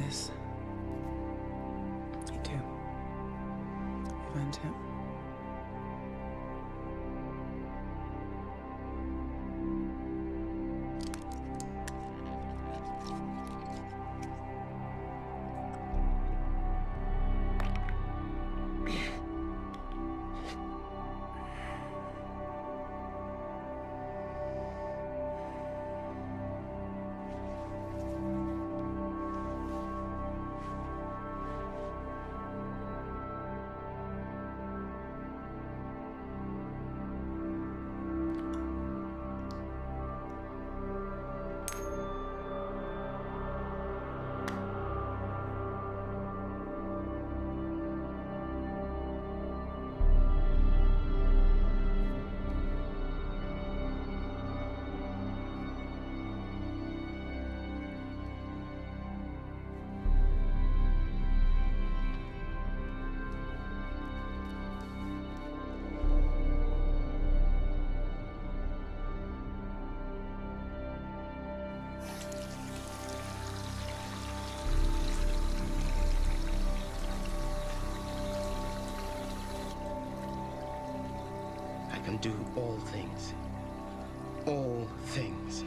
this. You do. You've earned it. I can do all things. All things.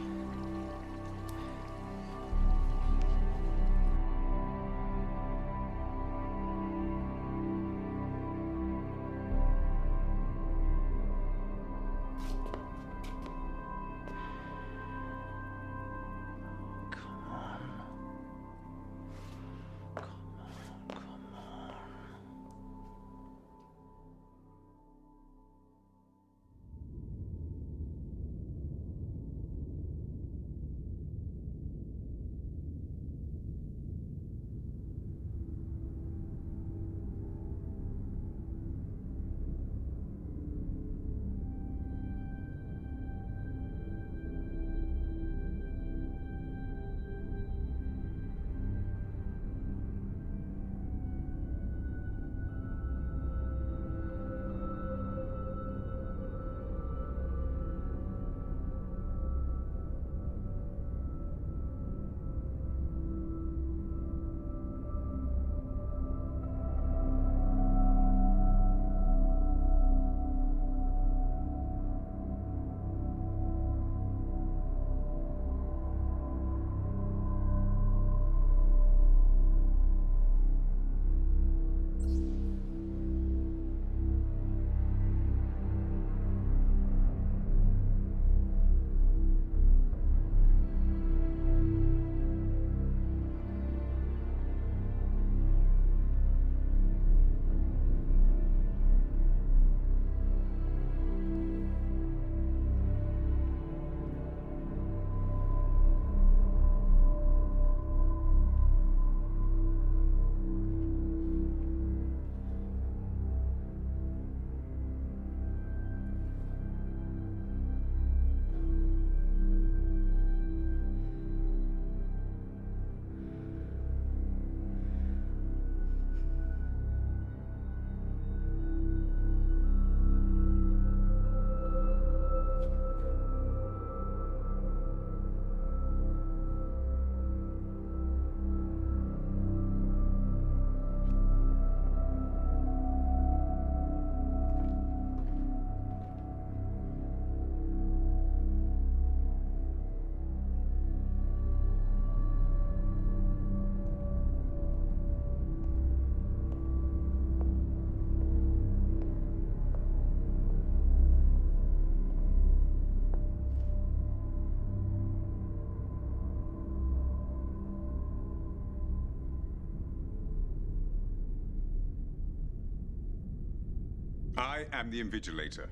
I am the invigilator.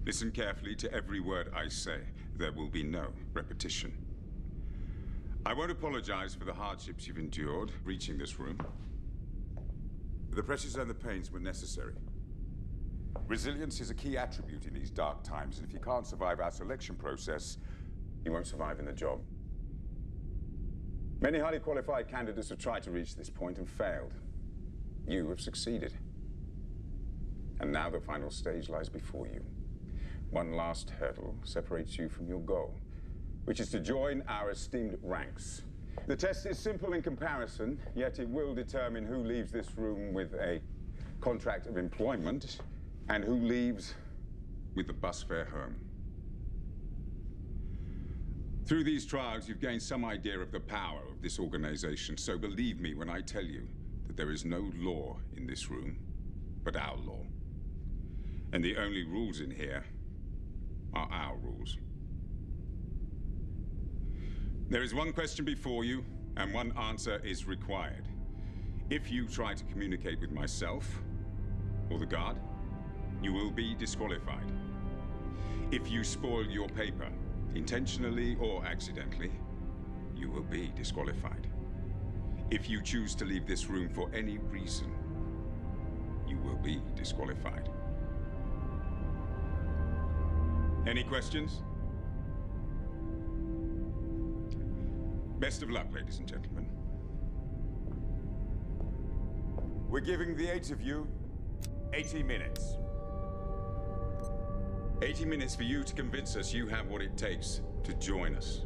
Listen carefully to every word I say. There will be no repetition. I won't apologize for the hardships you've endured reaching this room. The pressures and the pains were necessary. Resilience is a key attribute in these dark times, and if you can't survive our selection process, you won't survive in the job. Many highly qualified candidates have tried to reach this point and failed. You have succeeded. And now the final stage lies before you. One last hurdle separates you from your goal, which is to join our esteemed ranks The test is simple in comparison, yet it will determine who leaves this room with a contract of employment and who leaves with the bus fare home. Through these trials, you've gained some idea of the power of this organization, so believe me when I tell you that there is no law in this room but our law. And the only rules in here are our rules. There is one question before you, and one answer is required. If you try to communicate with myself or the guard, you will be disqualified. If you spoil your paper, intentionally or accidentally, you will be disqualified. If you choose to leave this room for any reason, you will be disqualified. Any questions? Best of luck, ladies and gentlemen. We're giving the 8 of you 80 minutes. 80 minutes for you to convince us you have what it takes to join us.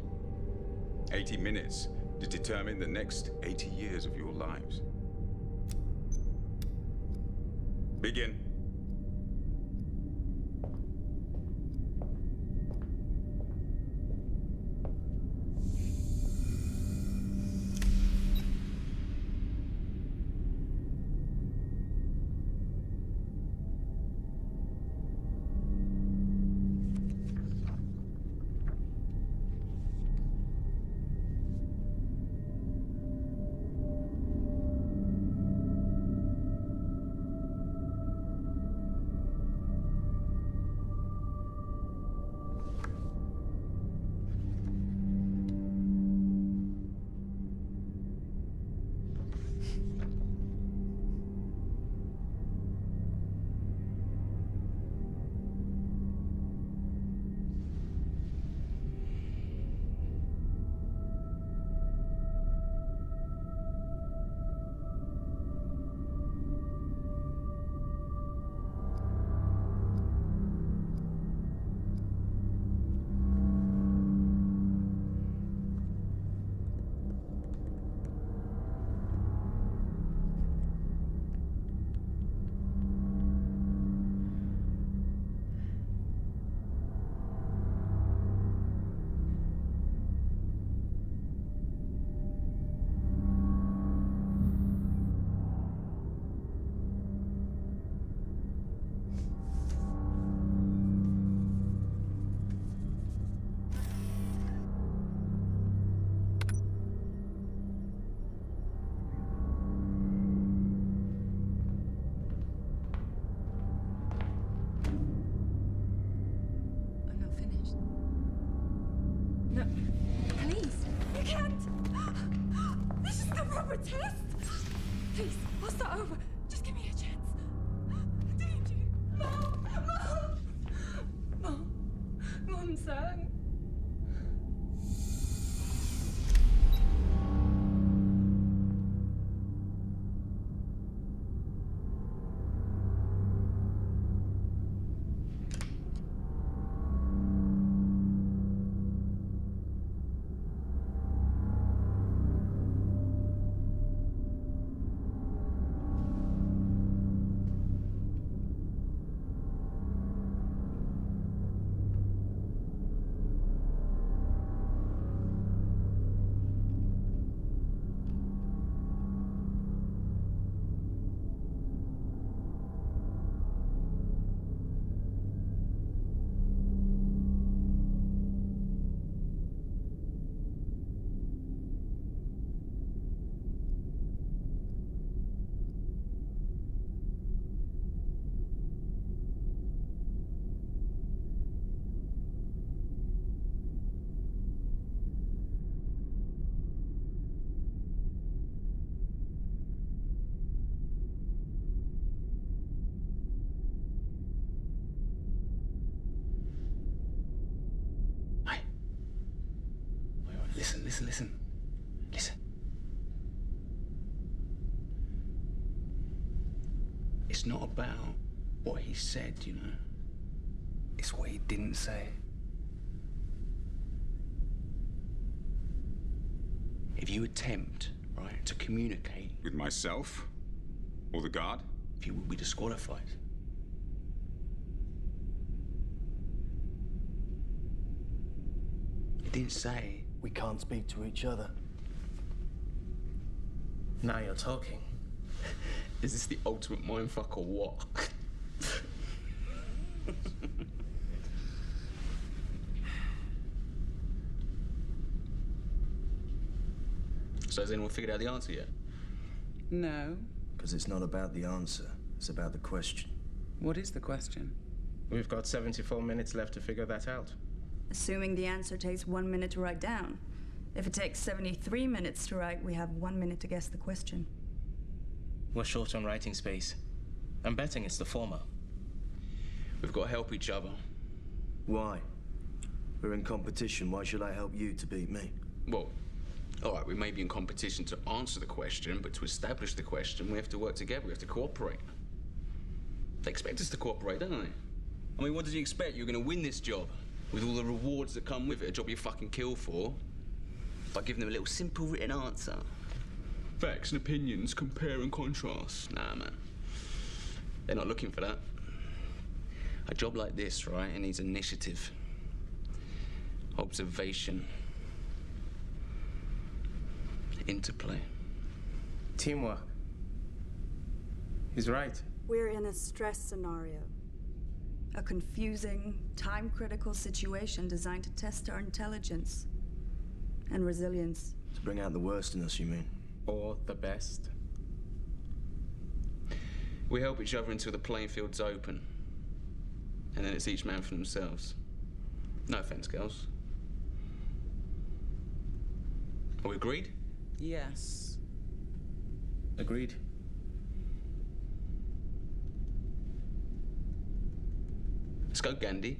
80 minutes to determine the next 80 years of your lives. Begin. Test? Please, I'll start over. Just give me a chance. Did you? Mom sang. Listen. It's not about what he said, you know. It's what he didn't say. If you attempt, right, to communicate With myself? Or the guard? you will be disqualified. It didn't say. We can't speak to each other. Now you're talking. Is this the ultimate mindfuck or what? So has anyone figured out the answer yet? No. Because it's not about the answer, it's about the question. What is the question? We've got 74 minutes left to figure that out. Assuming the answer takes 1 minute to write down. If it takes 73 minutes to write, we have 1 minute to guess the question. We're short on writing space. I'm betting it's the former. We've got to help each other. Why? We're in competition. Why should I help you to beat me? Well, all right, we may be in competition to answer the question, but to establish the question, we have to work together. We have to cooperate. They expect us to cooperate, don't they? I mean, what did you expect? You're going to win this job with all the rewards that come with it, a job you fucking kill for, by giving them a little simple written answer. Facts and opinions, compare and contrast. Nah, man. They're not looking for that. A job like this, right, it needs initiative, observation, interplay. Teamwork. He's right. We're in a stress scenario. A confusing, time-critical situation designed to test our intelligence and resilience. To bring out the worst in us, you mean? Or the best. We help each other until the playing field's open. And then it's each man for themselves. No offense, girls. Are we agreed? Yes. Agreed. Let's go, Gandhi.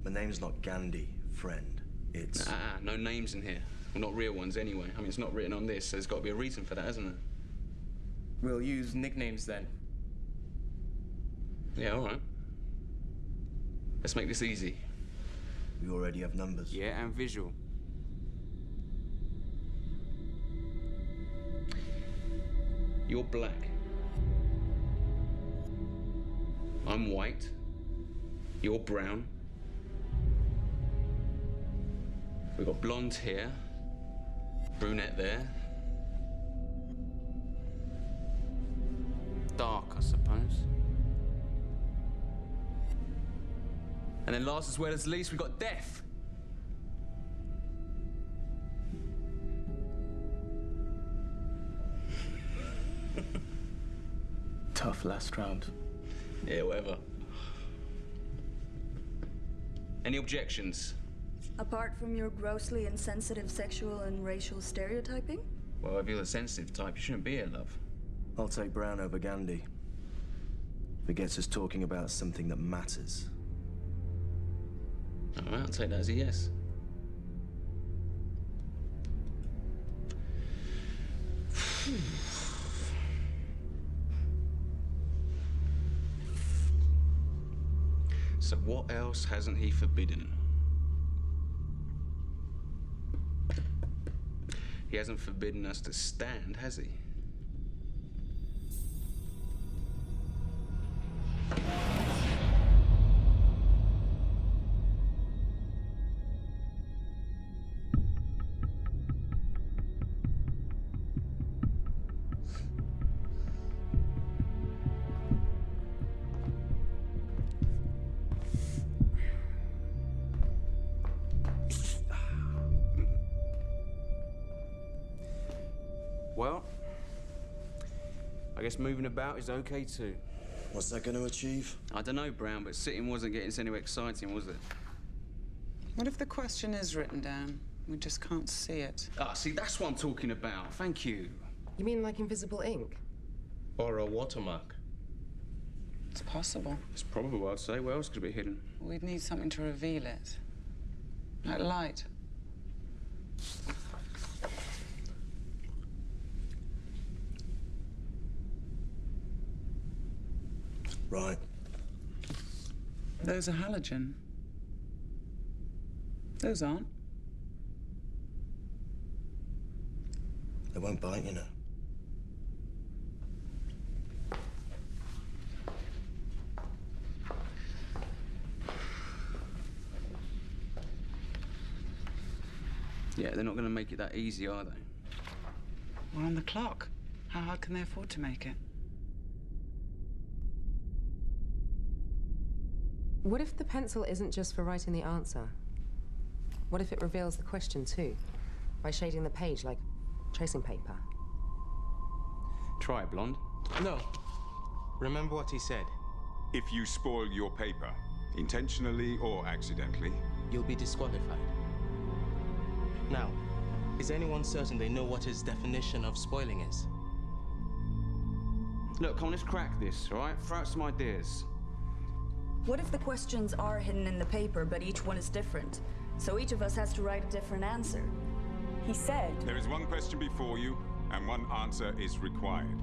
My name's not Gandhi, friend. It's... No names in here. Well, not real ones anyway. I mean, it's not written on this, so there's got to be a reason for that, hasn't there? We'll use nicknames then. Yeah, all right. Let's make this easy. We already have numbers. Yeah, and visual. You're black. I'm white. You're brown. We've got blonde here, brunette there. Dark, I suppose. And then last as well as least, we've got death. Tough last round. Yeah, whatever. Any objections? Apart from your grossly insensitive sexual and racial stereotyping? Well, if you're the sensitive type, you shouldn't be here, love. I'll take Brown over Gandhi. If it gets us talking about something that matters. All right, I'll take that as a yes. So what else hasn't he forbidden? He hasn't forbidden us to stand, has he? Well, I guess moving about is okay too. What's that going to achieve? I don't know, Brown, but sitting wasn't getting us anywhere exciting, was it? What if the question is written down? We just can't see it. Ah, see, that's what I'm talking about. Thank you. You mean like invisible ink? Or a watermark. It's possible. It's probable, I'd say. Where else could it be hidden? We'd need something to reveal it. Like light. Right. Those are halogen. Those aren't. They won't bite, you know. Yeah, they're not going to make it that easy, are they? We're on the clock. How hard can they afford to make it? What if the pencil isn't just for writing the answer? What if it reveals the question too? By shading the page like tracing paper? Try it, Blonde. No. Remember what he said. If you spoil your paper, intentionally or accidentally, You'll be disqualified. Now, is anyone certain they know what his definition of spoiling is? Look, come on, let's crack this, all right? Throw out some ideas. What if the questions are hidden in the paper, but each one is different? So each of us has to write a different answer. He said... there is one question before you, and one answer is required.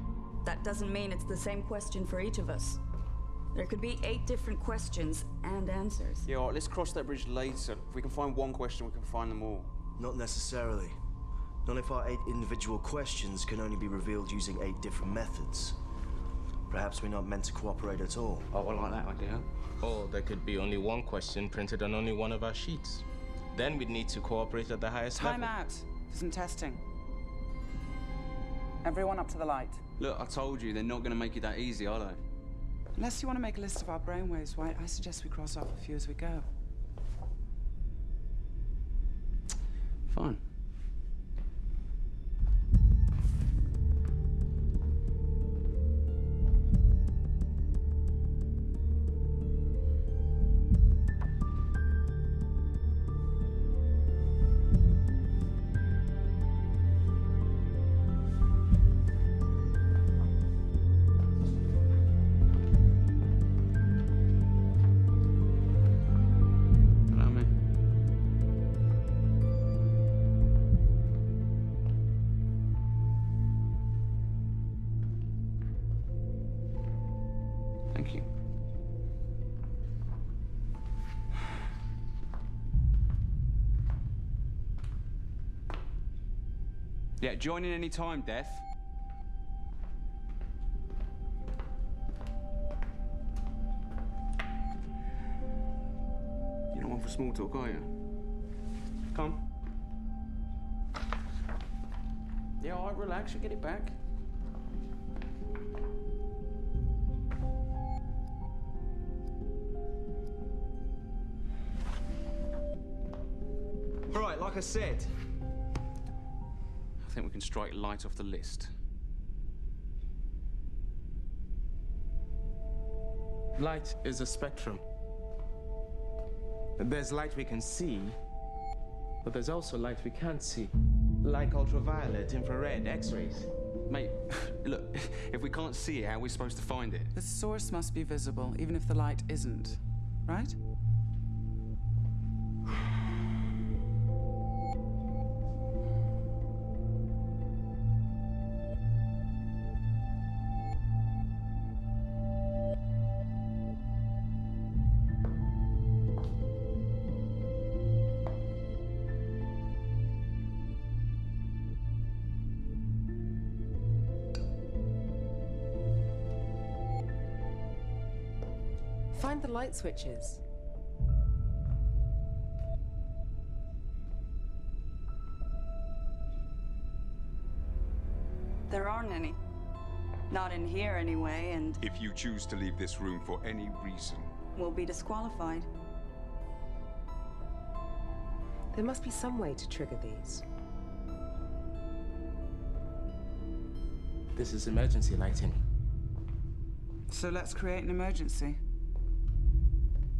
That doesn't mean it's the same question for each of us. There could be 8 different questions and answers. Yeah, all right, let's cross that bridge later. If we can find one question, we can find them all. Not necessarily. Not if our 8 individual questions can only be revealed using 8 different methods. Perhaps we're not meant to cooperate at all. Oh, I like that idea. Or there could be only one question printed on only one of our sheets. Then we'd need to cooperate at the highest level. Time out for some testing. Everyone up to the light. Look, I told you, they're not going to make it that easy, are they? Unless you want to make a list of our brainwaves, White, I suggest we cross off a few as we go. Fine. Thank you. Yeah, join in any time, Death. You're not one for small talk, are you? Come. Yeah, all right, relax, you'll get it back. All right, like I said. I think we can strike light off the list. Light is a spectrum. There's light we can see, but there's also light we can't see. Like ultraviolet, infrared, X-rays. Mate, look, if we can't see it, how are we supposed to find it? The source must be visible, even if the light isn't, right? Find the light switches. There aren't any. Not in here anyway, and If you choose to leave this room for any reason, we'll be disqualified. There must be some way to trigger these. This is emergency lighting. So let's create an emergency.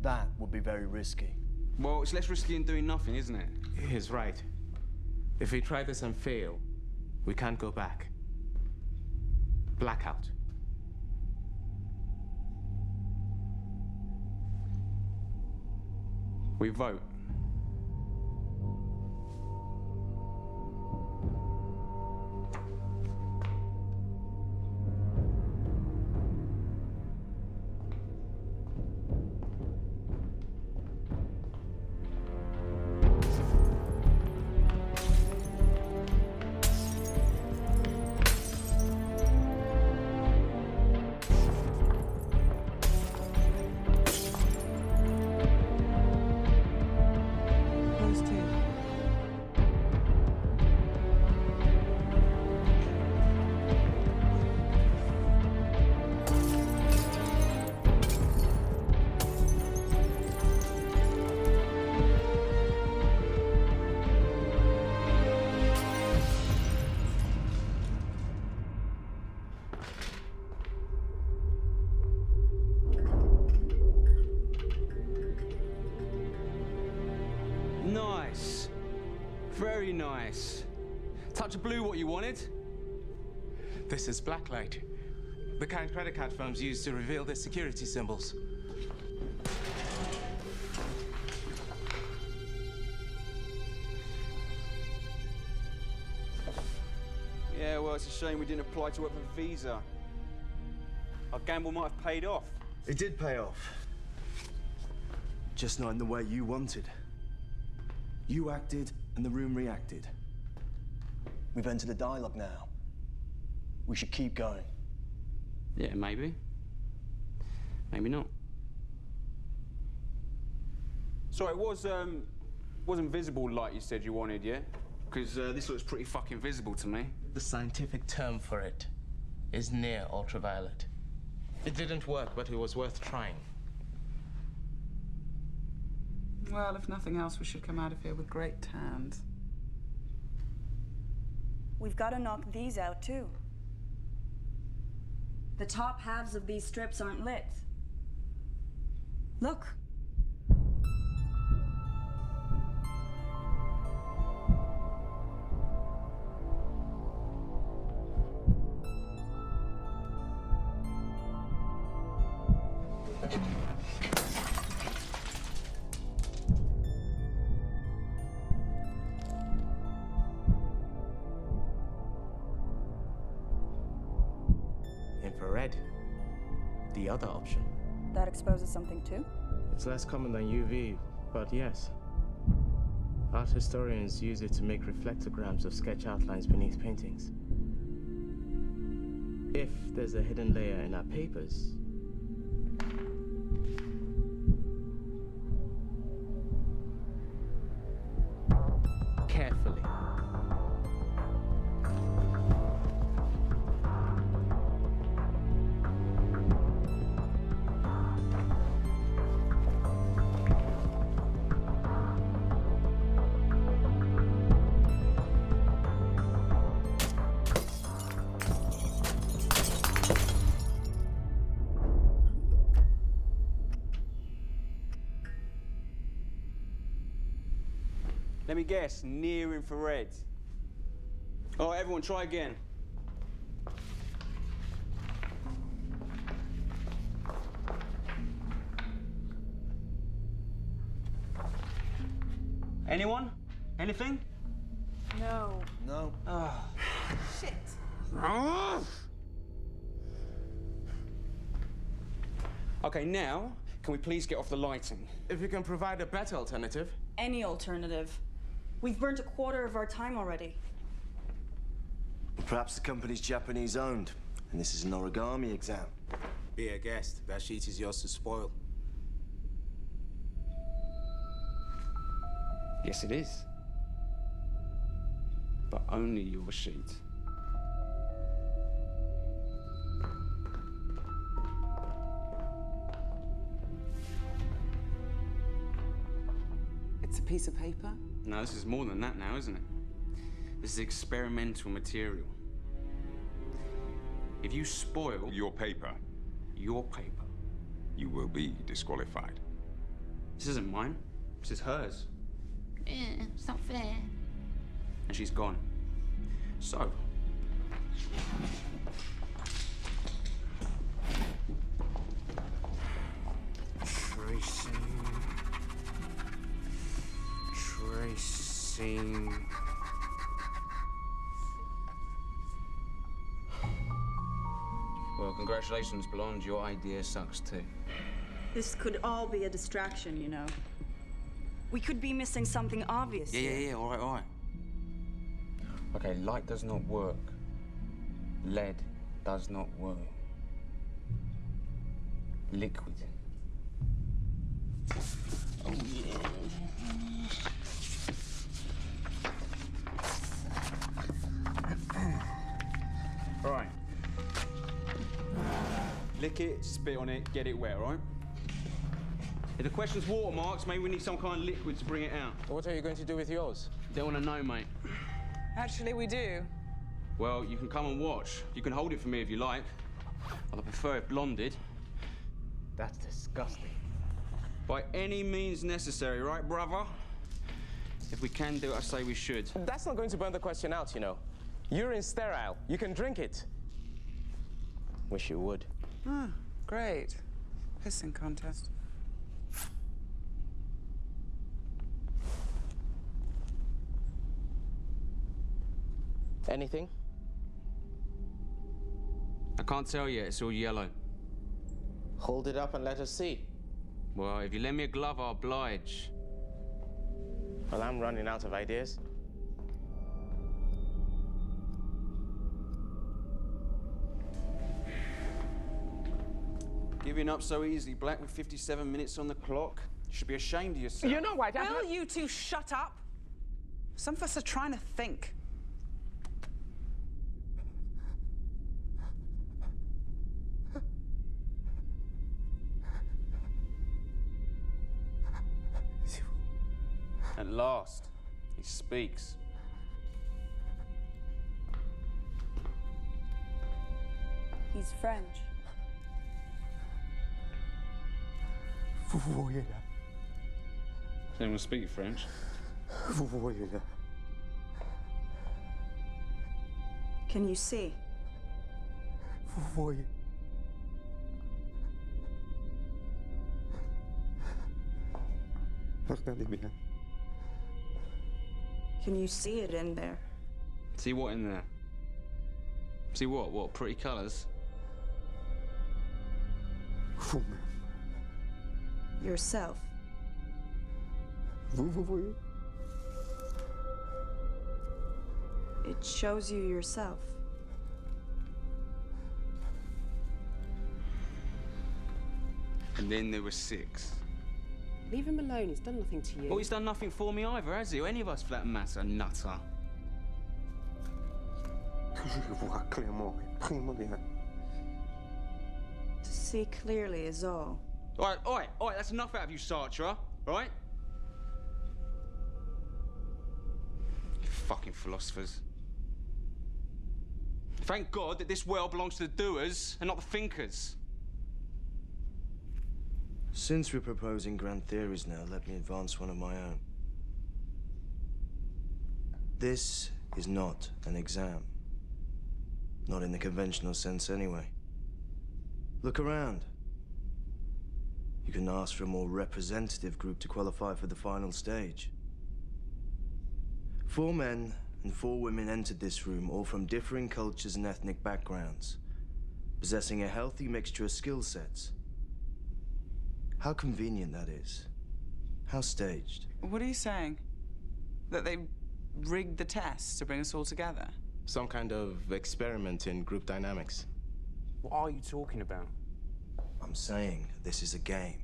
That would be very risky. Well, it's less risky than doing nothing, isn't it? He's right. If we try this and fail, we can't go back. Blackout. We vote. Nice. Very nice. Touch of blue, what you wanted? This is blacklight. The kind credit card firms use to reveal their security symbols. Yeah, well, it's a shame we didn't apply to work for Visa. Our gamble might have paid off. It did pay off. Just not in the way you wanted. You acted, and the room reacted. We've entered a dialogue now. We should keep going. Yeah, maybe. Maybe not. So it wasn't visible like you said you wanted, yeah? Because this looks pretty fucking visible to me. The scientific term for it is near ultraviolet. It didn't work, but it was worth trying. Well, if nothing else, we should come out of here with great tans. We've got to knock these out, too. The top halves of these strips aren't lit. Look. Infrared. The other option. That exposes something, too? It's less common than UV, but yes. Art historians use it to make reflectograms of sketch outlines beneath paintings. If there's a hidden layer in our papers, carefully. Let me guess, near infrared. All right, everyone, try again. Anyone? Anything? No. No. Oh. Shit. Okay, now, can we please get off the lighting? If you can provide a better alternative. Any alternative. We've burnt a quarter of our time already. Perhaps the company's Japanese owned, and this is an origami exam. Be a guest. That sheet is yours to spoil. Yes, it is. But only your sheet. It's a piece of paper? No, this is more than that now, isn't it? This is experimental material. If you spoil Your paper, your paper, you will be disqualified. this isn't mine, this is hers. It's not fair. And she's gone. So, tracing. Well, congratulations, Blonde. Your idea sucks too. This could all be a distraction, you know. We could be missing something obvious. Yeah, all right. Okay, light does not work. Lead does not work. Liquid. Oh, yeah. All right. Lick it, spit on it, get it wet, all right? If the question's watermarks, maybe we need some kind of liquid to bring it out. What are you going to do with yours? Don't want to know, mate. Actually, we do. Well, you can come and watch. You can hold it for me if you like. I'd prefer it blonded. That's disgusting. By any means necessary, right, brother? If we can do it, I say we should. That's not going to burn the question out, you know. Urine's sterile. You can drink it. Wish you would. Ah, great. Pissing contest. Anything? I can't tell yet, it's all yellow. Hold it up and let us see. Well, if you lend me a glove, I'll oblige. Well, I'm running out of ideas. Giving up so easily, Black, with 57 minutes on the clock. You should be ashamed of yourself. You know what? Will you two shut up? Some of us are trying to think. At last, he speaks. He's French. Does anyone speak French? Can you see? Can you see it in there? See what in there? See what? What, pretty colours? Yourself. It shows you yourself. And then there were 6. Leave him alone. He's done nothing to you. Well, he's done nothing for me either, has he? Or any of us, for that matter, nutter. To see clearly is all. All right, that's enough out of you, Sartre, all right? You fucking philosophers. Thank God that this world belongs to the doers and not the thinkers. Since we're proposing grand theories now, let me advance one of my own. This is not an exam. Not in the conventional sense, anyway. Look around. You can ask for a more representative group to qualify for the final stage. 4 men and 4 women entered this room, all from differing cultures and ethnic backgrounds, possessing a healthy mixture of skill sets. How convenient that is. How staged. What are you saying? That they rigged the test to bring us all together? Some kind of experiment in group dynamics. What are you talking about? I'm saying this is a game.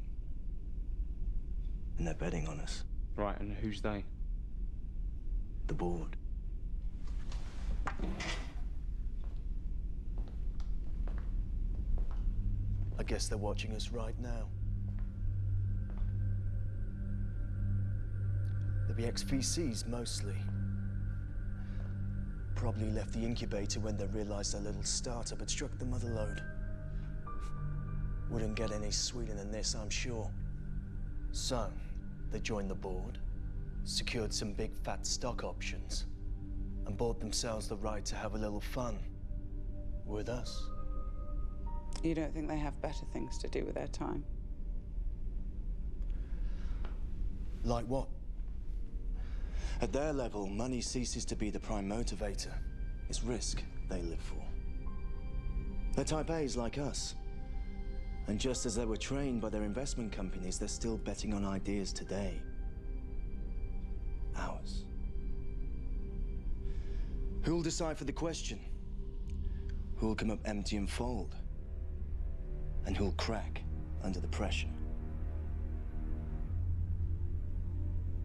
And they're betting on us. Right, and who's they? The board. I guess they're watching us right now. They'll be ex-VCs mostly. Probably left the incubator when they realized their little startup had struck the mother lode. Wouldn't get any sweeter than this, I'm sure. So, they joined the board, secured some big fat stock options, and bought themselves the right to have a little fun with us. You don't think they have better things to do with their time? Like what? At their level, money ceases to be the prime motivator. It's risk they live for. They're type A's like us. And just as they were trained by their investment companies, they're still betting on ideas today. Ours. Who'll decipher the question? Who'll come up empty and fold? And who'll crack under the pressure?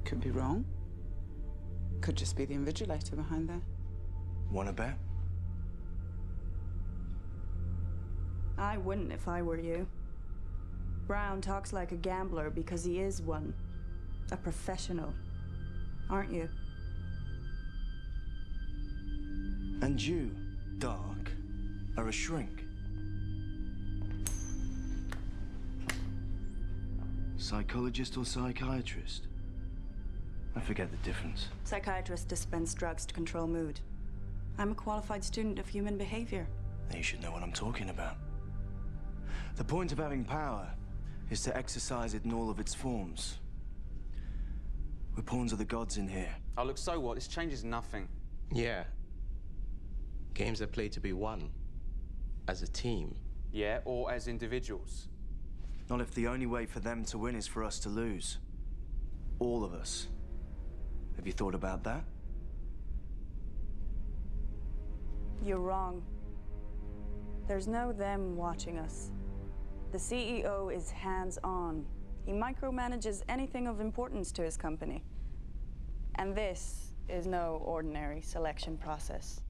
Could be wrong. Could just be the invigilator behind there. Wanna bet? I wouldn't if I were you. Brown talks like a gambler because he is one. A professional. Aren't you? And you, Dark, are a shrink. Psychologist or psychiatrist? I forget the difference. Psychiatrists dispense drugs to control mood. I'm a qualified student of human behavior. Then you should know what I'm talking about. The point of having power is to exercise it in all of its forms. We're pawns of the gods in here. Oh, look, so what? This changes nothing. Yeah. Games are played to be won. As a team. Yeah, or as individuals. Not if the only way for them to win is for us to lose. All of us. Have you thought about that? You're wrong. There's no them watching us. The CEO is hands-on. He micromanages anything of importance to his company. And this is no ordinary selection process.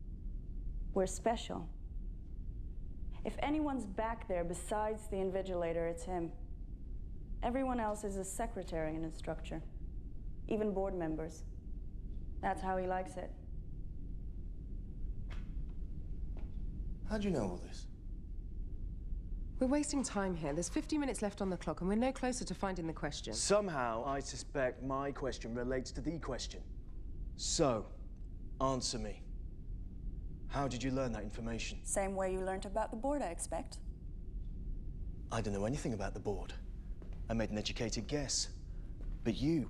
We're special. If anyone's back there besides the invigilator, it's him. Everyone else is a secretary in his structure. Even board members. That's how he likes it. How'd you know all this? We're wasting time here. There's 50 minutes left on the clock, and we're no closer to finding the question. Somehow, I suspect my question relates to the question. So, answer me. How did you learn that information? Same way you learned about the board, I expect. I don't know anything about the board. I made an educated guess. But you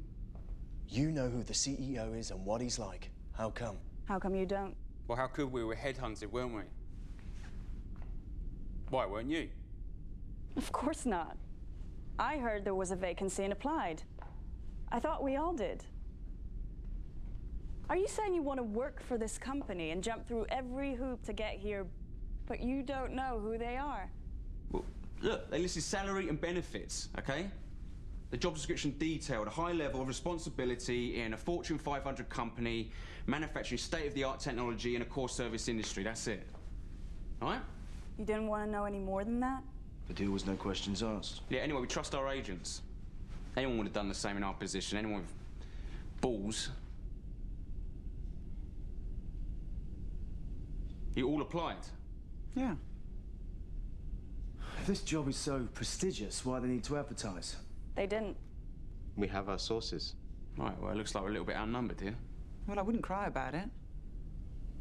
know who the CEO is and what he's like. How come? How come you don't? Well, how could we? We were headhunted, weren't we? Why, weren't you? Of course not. I heard there was a vacancy and applied. I thought we all did. Are you saying you want to work for this company and jump through every hoop to get here, but you don't know who they are? Well, look, they listed salary and benefits, okay? The job description detailed a high level of responsibility in a Fortune 500 company, manufacturing state-of-the-art technology in a core service industry. That's it. All right? You didn't want to know any more than that? The deal was no questions asked. Yeah, anyway, we trust our agents. Anyone would have done the same in our position. Anyone with balls. You all applied? Yeah. If this job is so prestigious, why do they need to advertise? They didn't. We have our sources. Right, well, it looks like we're a little bit outnumbered here. Well, I wouldn't cry about it.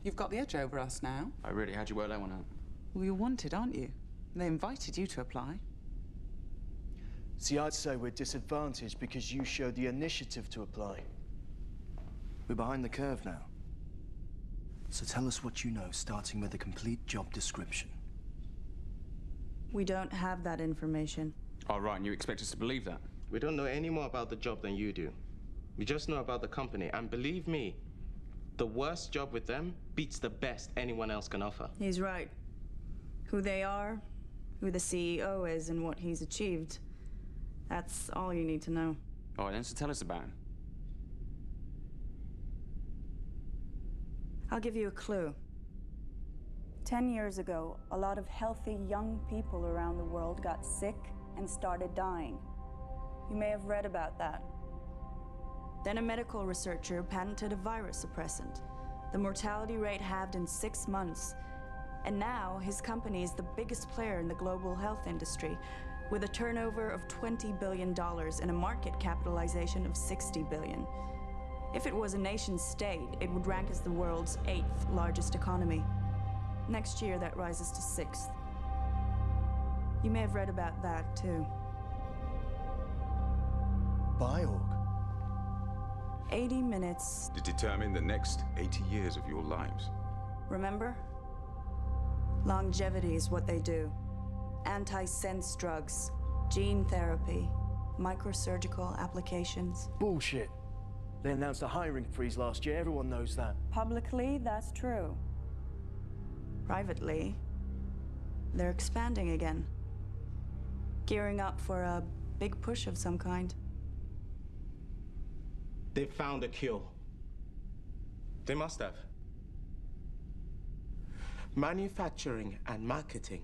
You've got the edge over us now. Oh, really? How'd you work that one out? Well, you're wanted, aren't you? They invited you to apply. See, I'd say we're disadvantaged because you showed the initiative to apply. We're behind the curve now. So tell us what you know, starting with a complete job description. We don't have that information. Oh, right, and you expect us to believe that? We don't know any more about the job than you do. We just know about the company, and believe me, the worst job with them beats the best anyone else can offer. He's right. Who they are, who the CEO is, and what he's achieved. That's all you need to know. All right, then, so tell us about him. I'll give you a clue. 10 years ago, a lot of healthy young people around the world got sick and started dying. You may have read about that. Then a medical researcher patented a virus suppressant. The mortality rate halved in 6 months. And now his company is the biggest player in the global health industry, with a turnover of $20 billion and a market capitalization of $60 billion. If it was a nation state, it would rank as the world's 8th largest economy. Next year, that rises to 6th. You may have read about that, too. Biorg? 80 minutes. To determine the next 80 years of your lives. Remember? Longevity is what they do. Anti-sense drugs, gene therapy, microsurgical applications. Bullshit. They announced a hiring freeze last year, everyone knows that. Publicly, that's true. Privately, they're expanding again. Gearing up for a big push of some kind. They found a cure. They must have. Manufacturing and marketing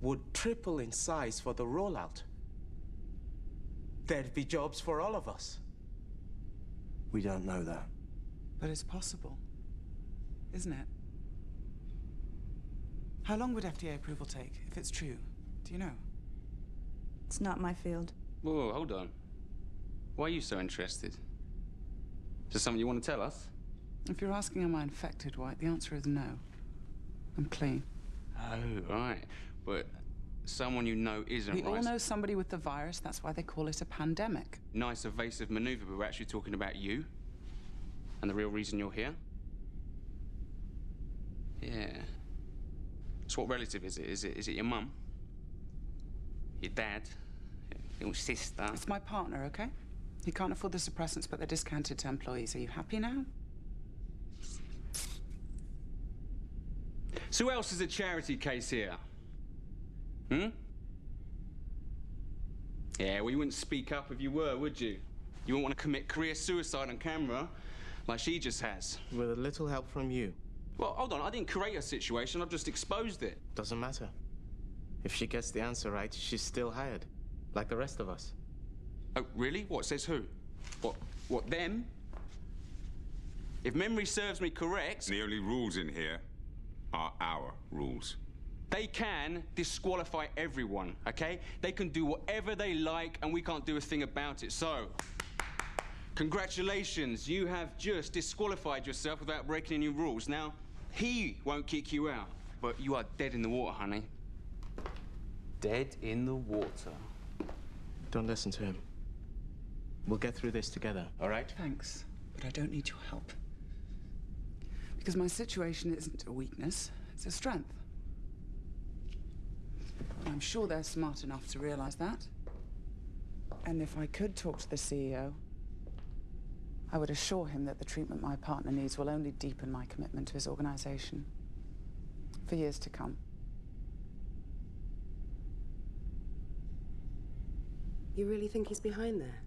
would triple in size for the rollout. There'd be jobs for all of us. We don't know that. But it's possible, isn't it? How long would FDA approval take, if it's true? Do you know? It's not my field. Whoa, hold on. Why are you so interested? Is there something you want to tell us? If you're asking am I infected, White, the answer is no. I'm clean. Oh, right. But someone you know isn't, We right? all know somebody with the virus, that's why they call it a pandemic. Nice evasive maneuver, but we're actually talking about you. And the real reason you're here. Yeah. So what relative is it? Is it your mum? Your dad? Your sister? It's my partner, okay? He can't afford the suppressants, but they're discounted to employees. Are you happy now? So who else is a charity case here? Hmm? Yeah, well, you wouldn't speak up if you were, would you? You wouldn't want to commit career suicide on camera, like she just has. With a little help from you. Well, hold on, I didn't create a situation, I've just exposed it. Doesn't matter. If she gets the answer right, she's still hired, like the rest of us. Oh, really? What, says who? What, them? If memory serves me correct... The only rules in here are our rules. They can disqualify everyone, okay? They can do whatever they like, and we can't do a thing about it. So, congratulations, you have just disqualified yourself without breaking any rules. Now, he won't kick you out, but you are dead in the water, honey. Dead in the water. Don't listen to him. We'll get through this together, all right? Thanks, but I don't need your help. Because my situation isn't a weakness, it's a strength. I'm sure they're smart enough to realize that. And if I could talk to the CEO, I would assure him that the treatment my partner needs will only deepen my commitment to his organization for years to come. You really think he's behind there?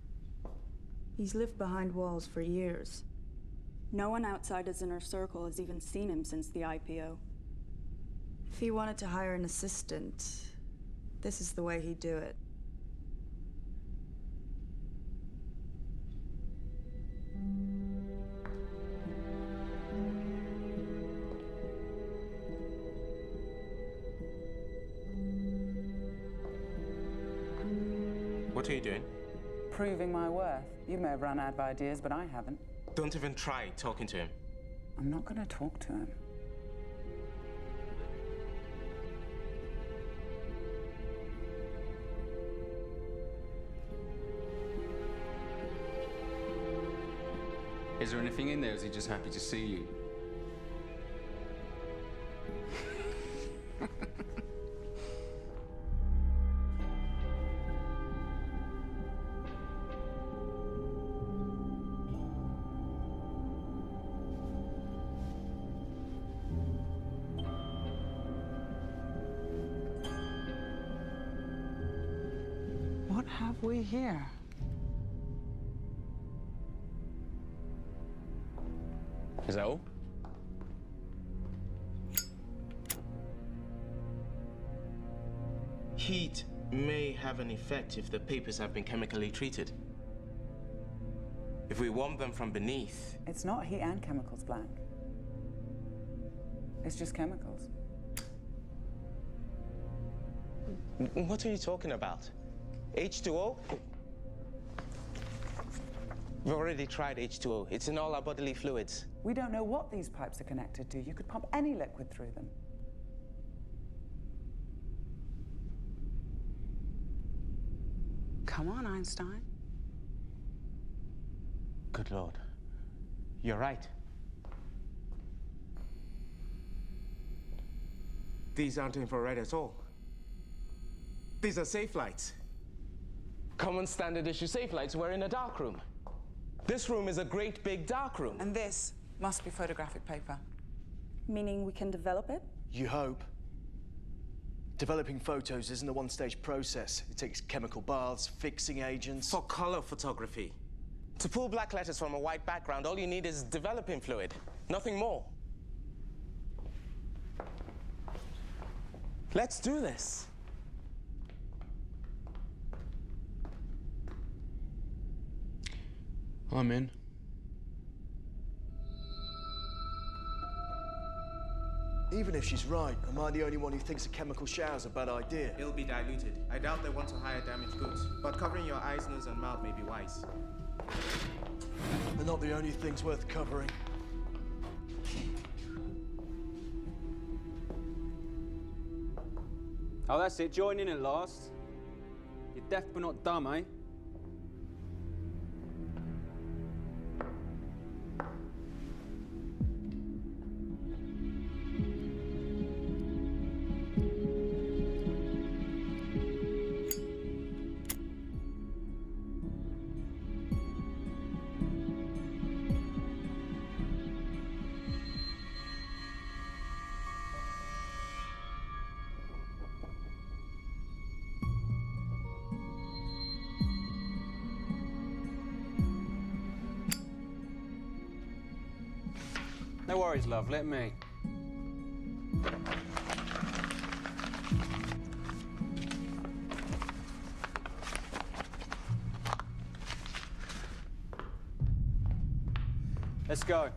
He's lived behind walls for years. No one outside his inner circle has even seen him since the IPO. If he wanted to hire an assistant, this is the way he'd do it. What are you doing? Proving my worth. You may have run out of ideas, but I haven't. Don't even try talking to him. I'm not going to talk to him. Is there anything in there, or is he just happy to see you? What have we here? Is that all? Heat may have an effect if the papers have been chemically treated. If we warm them from beneath... It's not heat and chemicals, Black. It's just chemicals. What are you talking about? H2O? We've already tried H2O. It's in all our bodily fluids. We don't know what these pipes are connected to. You could pump any liquid through them. Come on, Einstein. Good Lord. You're right. These aren't infrared at all. These are safe lights. Common standard issue safe lights were in a dark room. This room is a great big dark room. And this must be photographic paper. Meaning we can develop it? You hope. Developing photos isn't a one-stage process. It takes chemical baths, fixing agents. For color photography. To pull black letters from a white background, all you need is developing fluid. Nothing more. Let's do this. I'm in. Even if she's right, am I the only one who thinks a chemical shower's a bad idea? It'll be diluted. I doubt they want to hire damaged goods, but covering your eyes, nose, and mouth may be wise. They're not the only things worth covering. Oh, that's it. Join in at last. You're deaf but not dumb, eh? No worries, love. Let me. Let's go.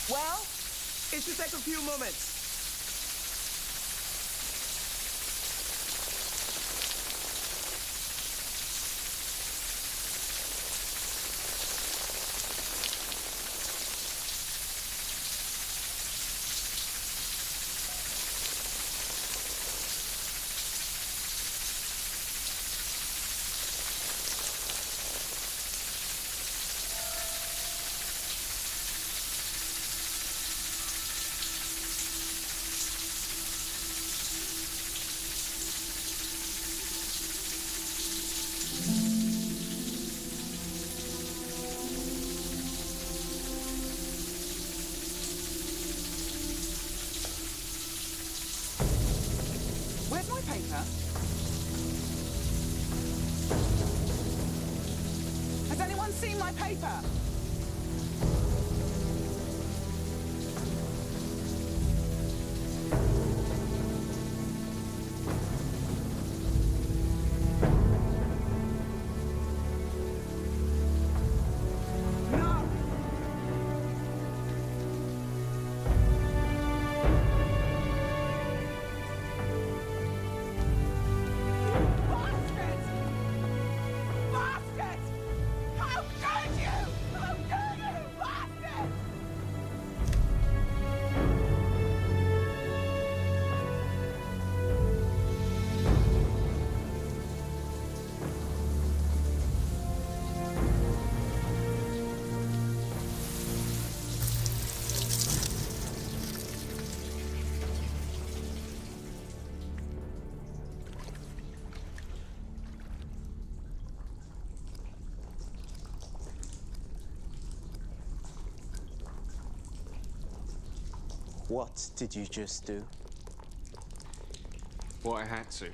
Well, it should take a few moments. Where's my paper? Has anyone seen my paper? What did you just do? What I had to.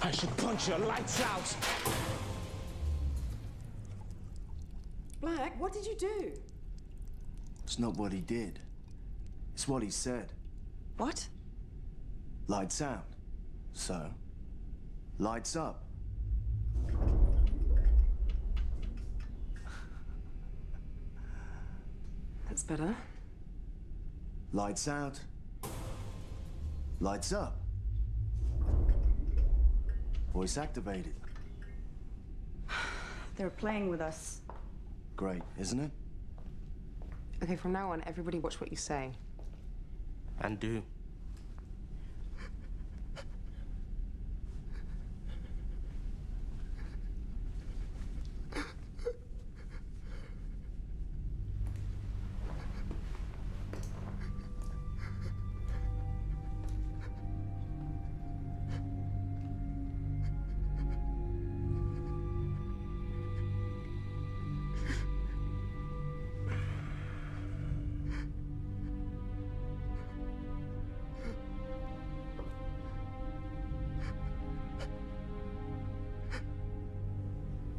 I should punch your lights out! Black, what did you do? It's not what he did. It's what he said. What? Lights out. So, lights up. That's better. Lights out. Lights up. Voice activated. They're playing with us. Great, isn't it? Okay, from now on, everybody watch what you say. And do.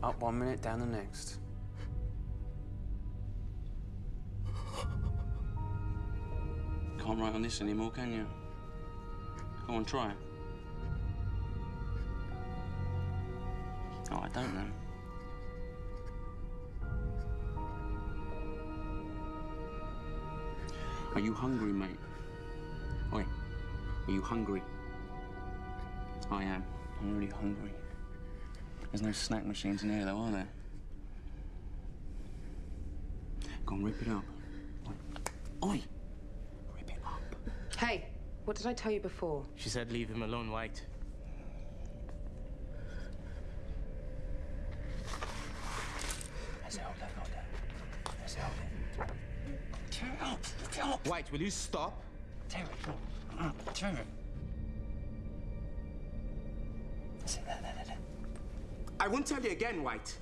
Up 1 minute, down the next. Can't write on this anymore, can you? Go on, try. Oh, I don't know. Are you hungry, mate? Oi, are you hungry? I am. I'm really hungry. There's no snack machines in here, though, are there? Go on, rip it up. Oi! Rip it up. Hey, what did I tell you before? She said leave him alone, White. Let's help that not there. Let's help it. Tear it up! Tear it up! White, will you stop? Tear it up. Tear it. That's it, there. I won't tell you again, White.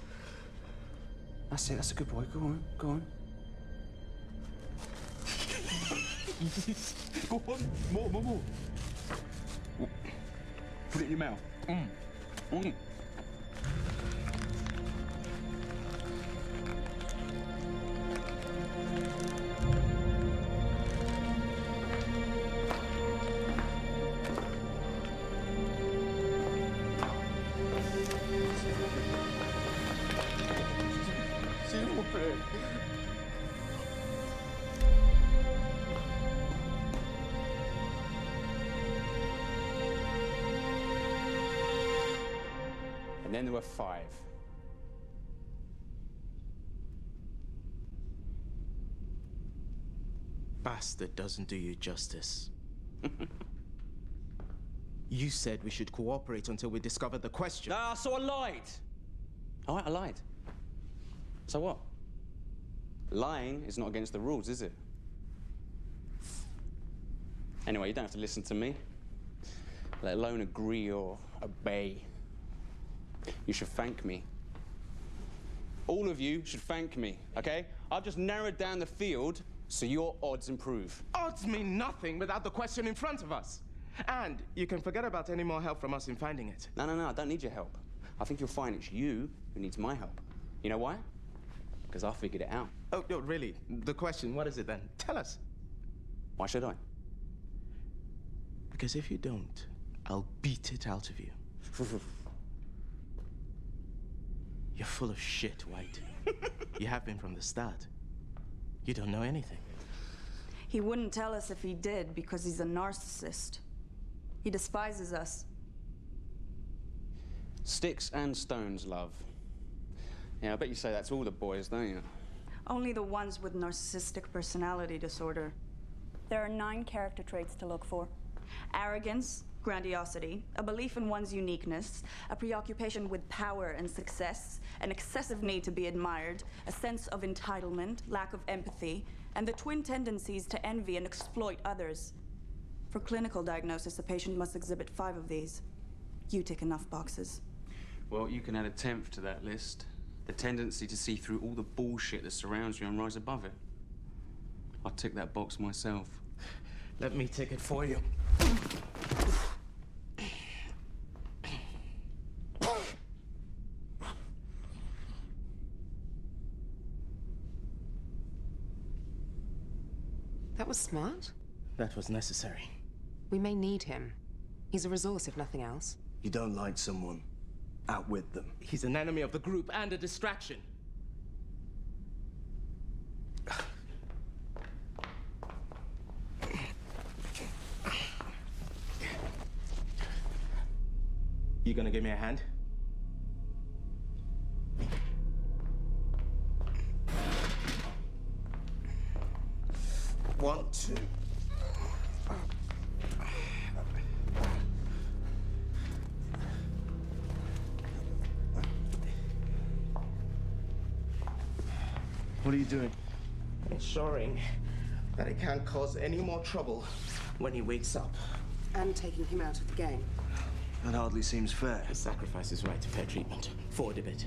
That's it, that's a good boy. Go on, go on. Go on, more. Put it in your mouth. And then there were 5. Bastard doesn't do you justice. You said we should cooperate until we discover the question. Ah, so I lied. All right, I lied. So what? Lying is not against the rules, is it? Anyway, you don't have to listen to me, let alone agree or obey. You should thank me. All of you should thank me, okay? I've just narrowed down the field so your odds improve. Odds mean nothing without the question in front of us. And you can forget about any more help from us in finding it. No, I don't need your help. I think you'll find it's you who needs my help. You know why? Because I figured it out. Oh, no, really? The question, what is it then? Tell us. Why should I? Because if you don't, I'll beat it out of you. You're full of shit, White. You have been from the start. You don't know anything. He wouldn't tell us if he did because he's a narcissist. He despises us. Sticks and stones, love. Yeah, I bet you say that to all the boys, don't you? Only the ones with narcissistic personality disorder. There are 9 character traits to look for. Arrogance, grandiosity, a belief in one's uniqueness, a preoccupation with power and success, an excessive need to be admired, a sense of entitlement, lack of empathy, and the twin tendencies to envy and exploit others. For clinical diagnosis, a patient must exhibit 5 of these. You tick enough boxes. Well, you can add a 10th to that list. The tendency to see through all the bullshit that surrounds you and rise above it. I'll tick that box myself. Let me tick it for you. That was smart. That was necessary. We may need him. He's a resource, if nothing else. You don't like someone, outwit them. He's an enemy of the group and a distraction. You gonna give me a hand? One, two. What are you doing? Ensuring that it can't cause any more trouble when he wakes up. And taking him out of the game. That hardly seems fair. He sacrifices right to fair treatment. Forward a bit.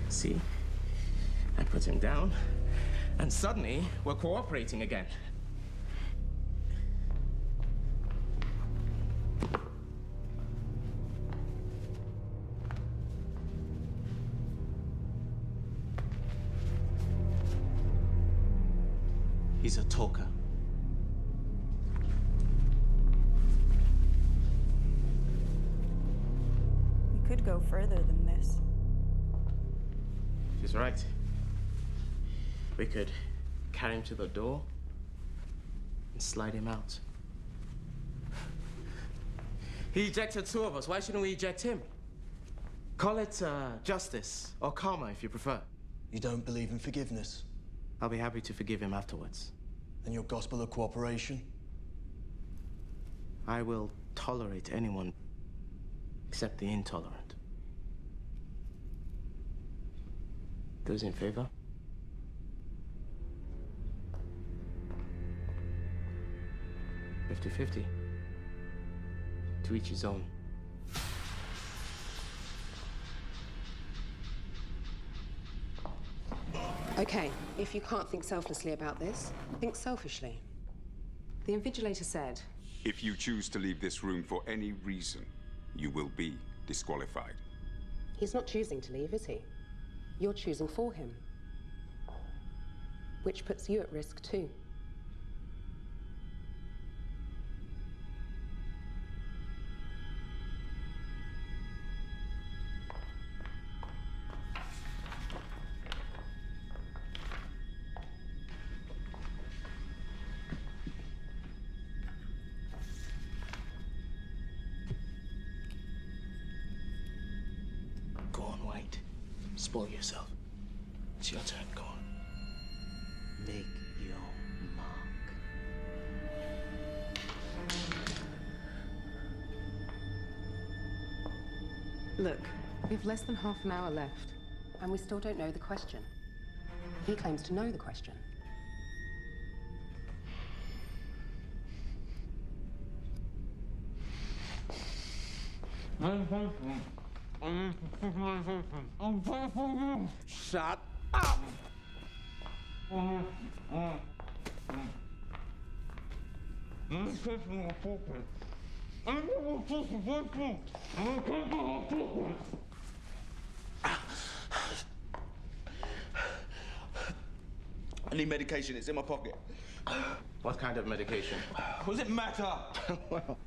See? I put him down, and suddenly we're cooperating again. He's a talker. We could go further than this. She's right. We could carry him to the door and slide him out. He ejected two of us. Why shouldn't we eject him? Call it justice or karma if you prefer. You don't believe in forgiveness? I'll be happy to forgive him afterwards. And your gospel of cooperation? I will tolerate anyone except the intolerant. Those in favor? $50-50. To each his own. Okay, if you can't think selflessly about this, think selfishly. The invigilator said, If you choose to leave this room for any reason, you will be disqualified. he's not choosing to leave, is he? You're choosing for him. Which puts you at risk too. Go on, White. Spoil yourself. It's your turn, go on. Make your mark. Look, we have less than half an hour left, and we still don't know the question. He claims to know the question. Shut up! I need medication. It's in my pocket. What kind of medication? What does it matter? Well,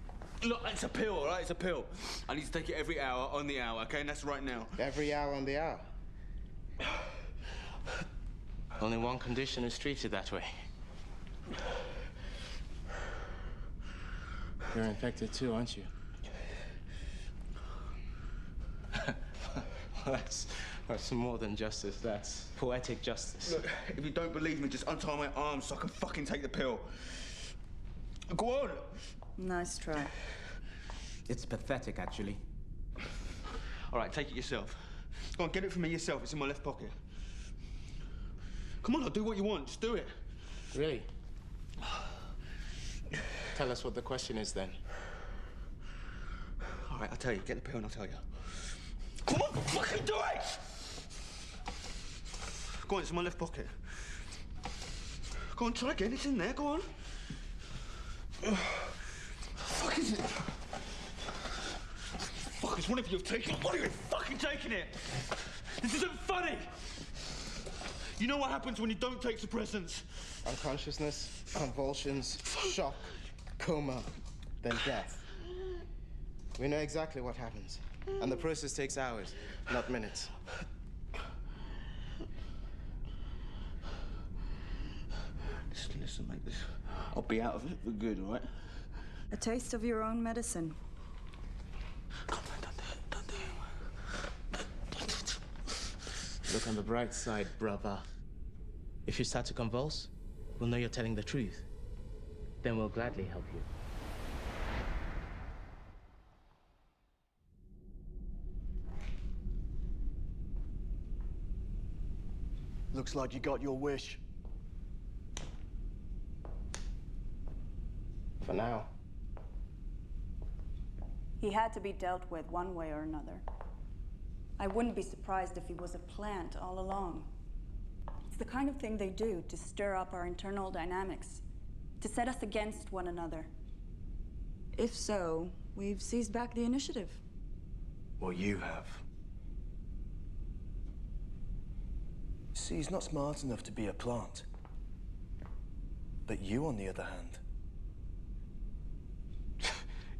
Look, it's a pill, all right? It's a pill. I need to take it every hour on the hour, okay? And that's right now. every hour on the hour. Only one condition is treated that way. You're infected too, aren't you? That's more than justice. That's poetic justice. Look, if you don't believe me, just untie my arms so I can fucking take the pill. Go on. Nice try. It's pathetic, actually. All right, take it yourself. Go on, get it from me yourself. It's in my left pocket. Come on, I'll do what you want. Just do it. Really? Tell us what the question is, then. All right, I'll tell you. Get the pill and I'll tell you. Come on, fucking do it! Go on, it's in my left pocket. Go on, try again. It's in there. Go on. Fuck is it? Fuck, it's one of you have taken it. One of you have fucking taken it. This isn't funny. You know what happens when you don't take suppressants? Unconsciousness, convulsions, shock, coma, then death. We know exactly what happens. And the process takes hours, not minutes. Listen, mate, I'll be out of it for good, all right? A taste of your own medicine. Come on, don't do it. Look on the bright side, brother. If you start to convulse, we'll know you're telling the truth. Then we'll gladly help you. Looks like you got your wish. For now. He had to be dealt with one way or another. I wouldn't be surprised if he was a plant all along. It's the kind of thing they do to stir up our internal dynamics, to set us against one another. If so, we've seized back the initiative. Well, you have. See, he's not smart enough to be a plant. But you, on the other hand...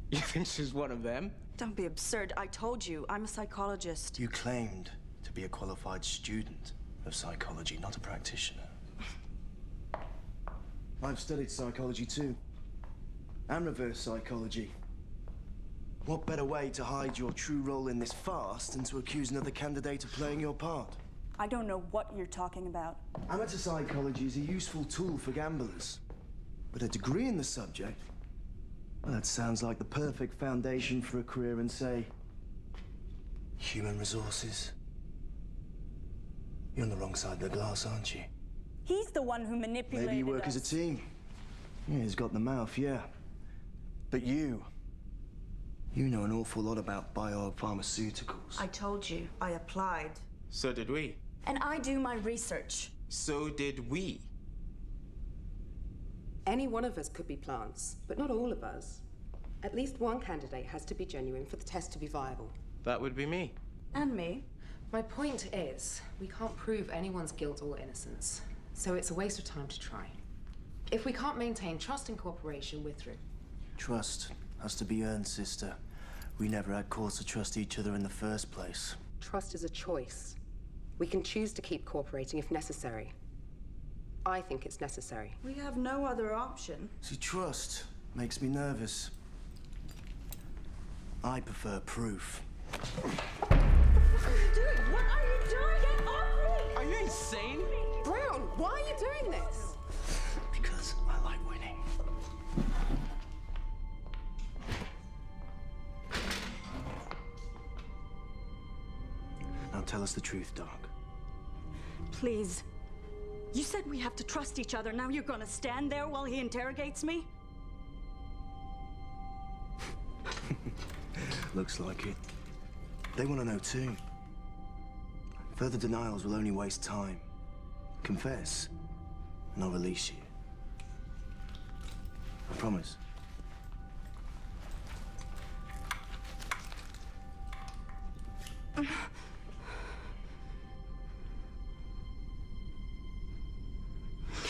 You think she's one of them? Don't be absurd. I told you, I'm a psychologist. You claimed to be a qualified student of psychology, not a practitioner. I've studied psychology too, and reverse psychology. What better way to hide your true role in this farce than to accuse another candidate of playing your part? I don't know what you're talking about. Amateur psychology is a useful tool for gamblers, but a degree in the subject, well, that sounds like the perfect foundation for a career in, say, human resources. You're on the wrong side of the glass, aren't you? He's the one who manipulated Maybe you work as a team. Yeah, he's got the mouth, yeah. But you know an awful lot about biopharmaceuticals. I told you, I applied. So did we. And I do my research. So did we. Any one of us could be plants, but not all of us. At least one candidate has to be genuine for the test to be viable. That would be me. And me. My point is, we can't prove anyone's guilt or innocence, so it's a waste of time to try. If we can't maintain trust and cooperation, we're through. Trust has to be earned, sister. We never had cause to trust each other in the first place. Trust is a choice. We can choose to keep cooperating if necessary. I think it's necessary. We have no other option. See, trust makes me nervous. I prefer proof. What are you doing? What are you doing? Get off me! Are you insane? Brown, why are you doing this? Because I like winning. Now tell us the truth, Doc. Please. You said we have to trust each other. Now you're gonna stand there while he interrogates me? Looks like it. They want to know too. Further denials will only waste time. Confess, and I'll release you. I promise.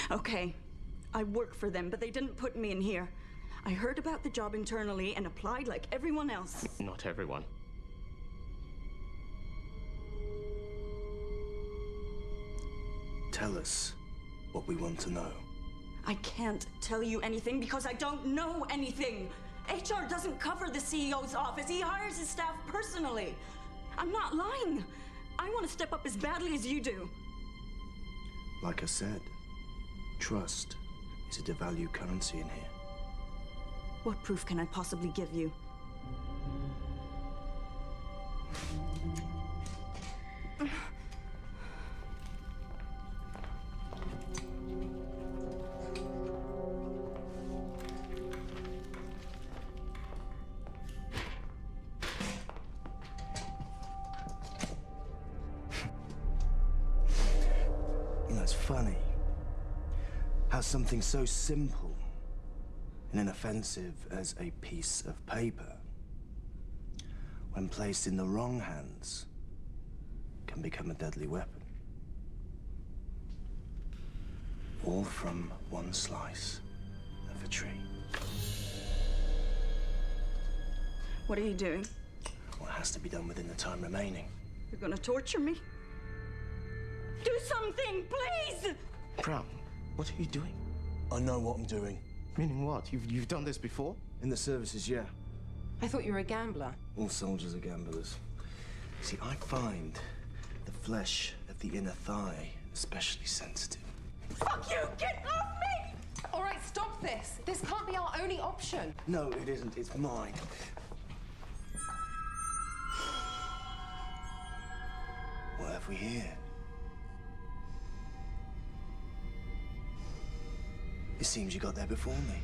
Okay, I work for them, but they didn't put me in here. I heard about the job internally and applied like everyone else. Not everyone. Tell us what we want to know. I can't tell you anything because I don't know anything. HR doesn't cover the CEO's office. He hires his staff personally. I'm not lying. I want to step up as badly as you do. Like I said, trust is a devalued currency in here. What proof can I possibly give you? You know, it's funny how something so simple and inoffensive as a piece of paper, when placed in the wrong hands, can become a deadly weapon. All from one slice of a tree. What are you doing? What has to be done within the time remaining. You're gonna torture me? Do something, please! Brown, what are you doing? I know what I'm doing. Meaning what? You've done this before? In the services, yeah. I thought you were a gambler. All soldiers are gamblers. See, I find the flesh of the inner thigh especially sensitive. Fuck you! Get off me! All right, stop this. This can't be our only option. No, it isn't. It's mine. What have we here? It seems you got there before me.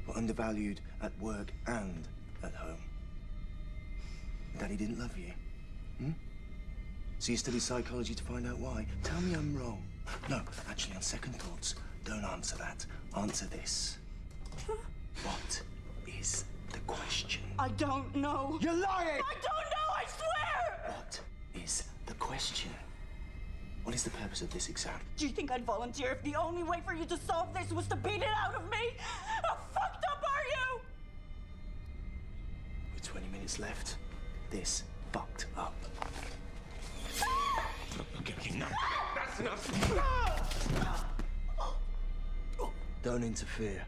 Were undervalued at work and at home. Daddy didn't love you. So you studied psychology to find out why? Tell me I'm wrong. No, actually, on second thoughts, don't answer that. Answer this. What is the question? I don't know. You're lying! I don't know, I swear! What is the question? What is the purpose of this exam? Do you think I'd volunteer if the only way for you to solve this was to beat it out of me? How fucked up are you? With 20 minutes left, this fucked up. Okay, no. That's enough. Don't interfere.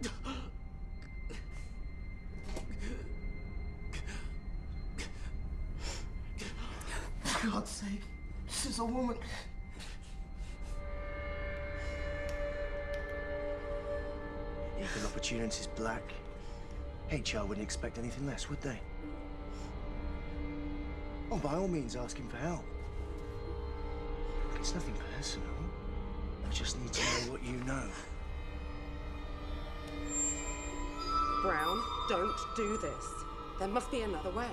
For God's sake, this is a woman. Equal opportunities black. HR wouldn't expect anything less, would they? Oh, by all means, ask him for help. It's nothing personal. I just need to know what you know. Brown, don't do this. There must be another way.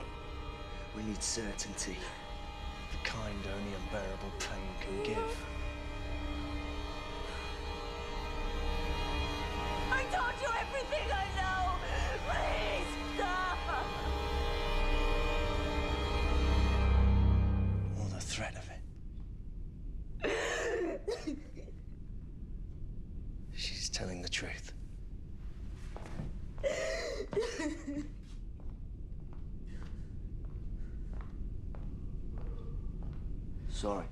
We need certainty. The kind only unbearable pain can give. I told you everything I know! Please, stop! Or the threat of it. She's telling the truth. Sorry.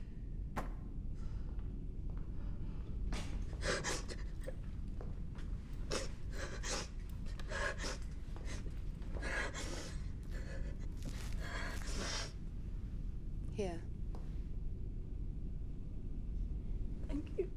Here. Thank you.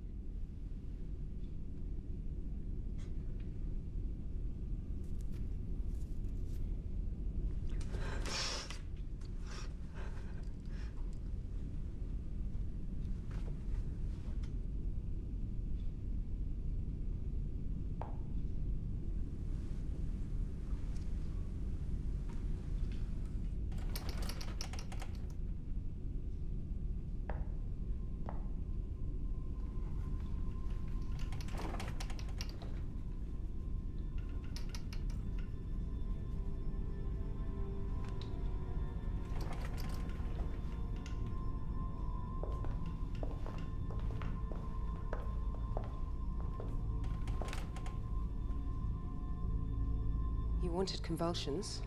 You wanted convulsions.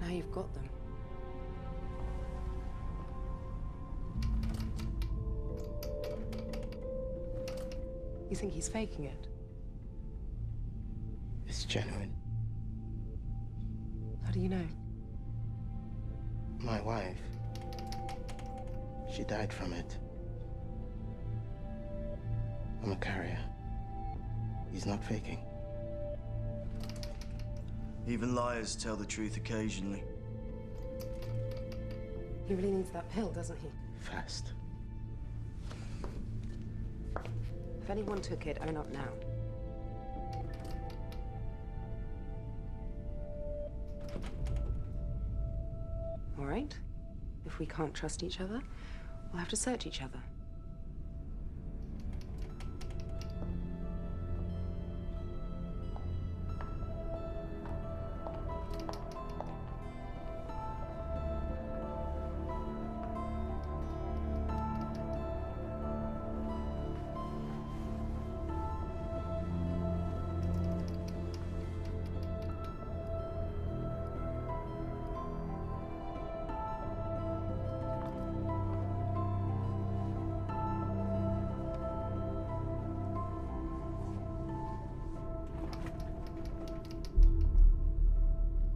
Now you've got them. You think he's faking it? It's genuine. How do you know? My wife, she died from it. I'm a carrier. He's not faking. Even liars tell the truth occasionally. He really needs that pill, doesn't he? Fast. If anyone took it, own up now. All right? If we can't trust each other, we'll have to search each other.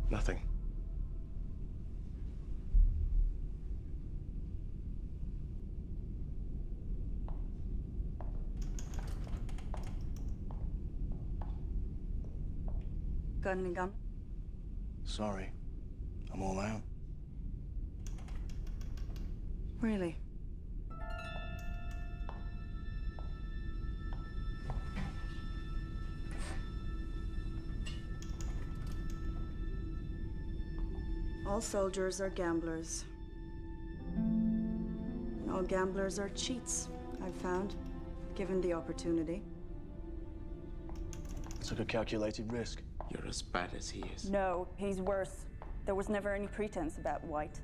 Nothing. Got any gun? Sorry. I'm all out. Really? All soldiers are gamblers. And all gamblers are cheats, I've found, given the opportunity. Took a calculated risk. You're as bad as he is. No, he's worse. There was never any pretense about White.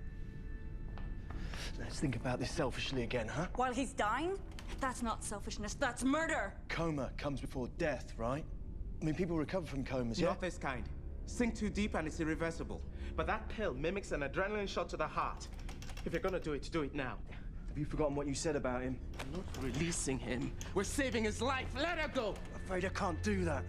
Let's think about this selfishly again, huh? While he's dying? That's not selfishness, that's murder! Coma comes before death, right? I mean, people recover from comas, yeah? Not this kind. Sink too deep and it's irreversible. But that pill mimics an adrenaline shot to the heart. If you're gonna do it now. Have you forgotten what you said about him? We're not releasing him. We're saving his life. Let her go! I'm afraid I can't do that.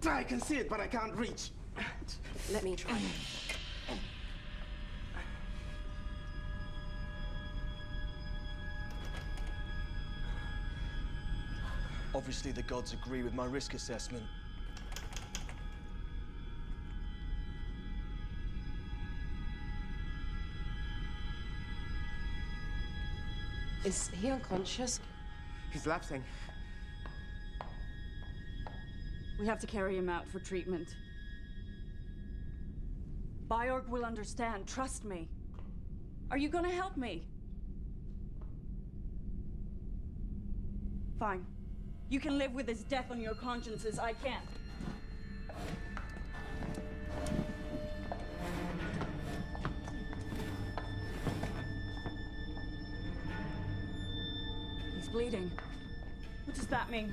I can see it, but I can't reach. Let me try. Obviously, the gods agree with my risk assessment. Is he unconscious? He's lapsing. We have to carry him out for treatment. Byorg will understand, trust me. Are you gonna help me? Fine. You can live with his death on your consciences, I can't. He's bleeding. What does that mean?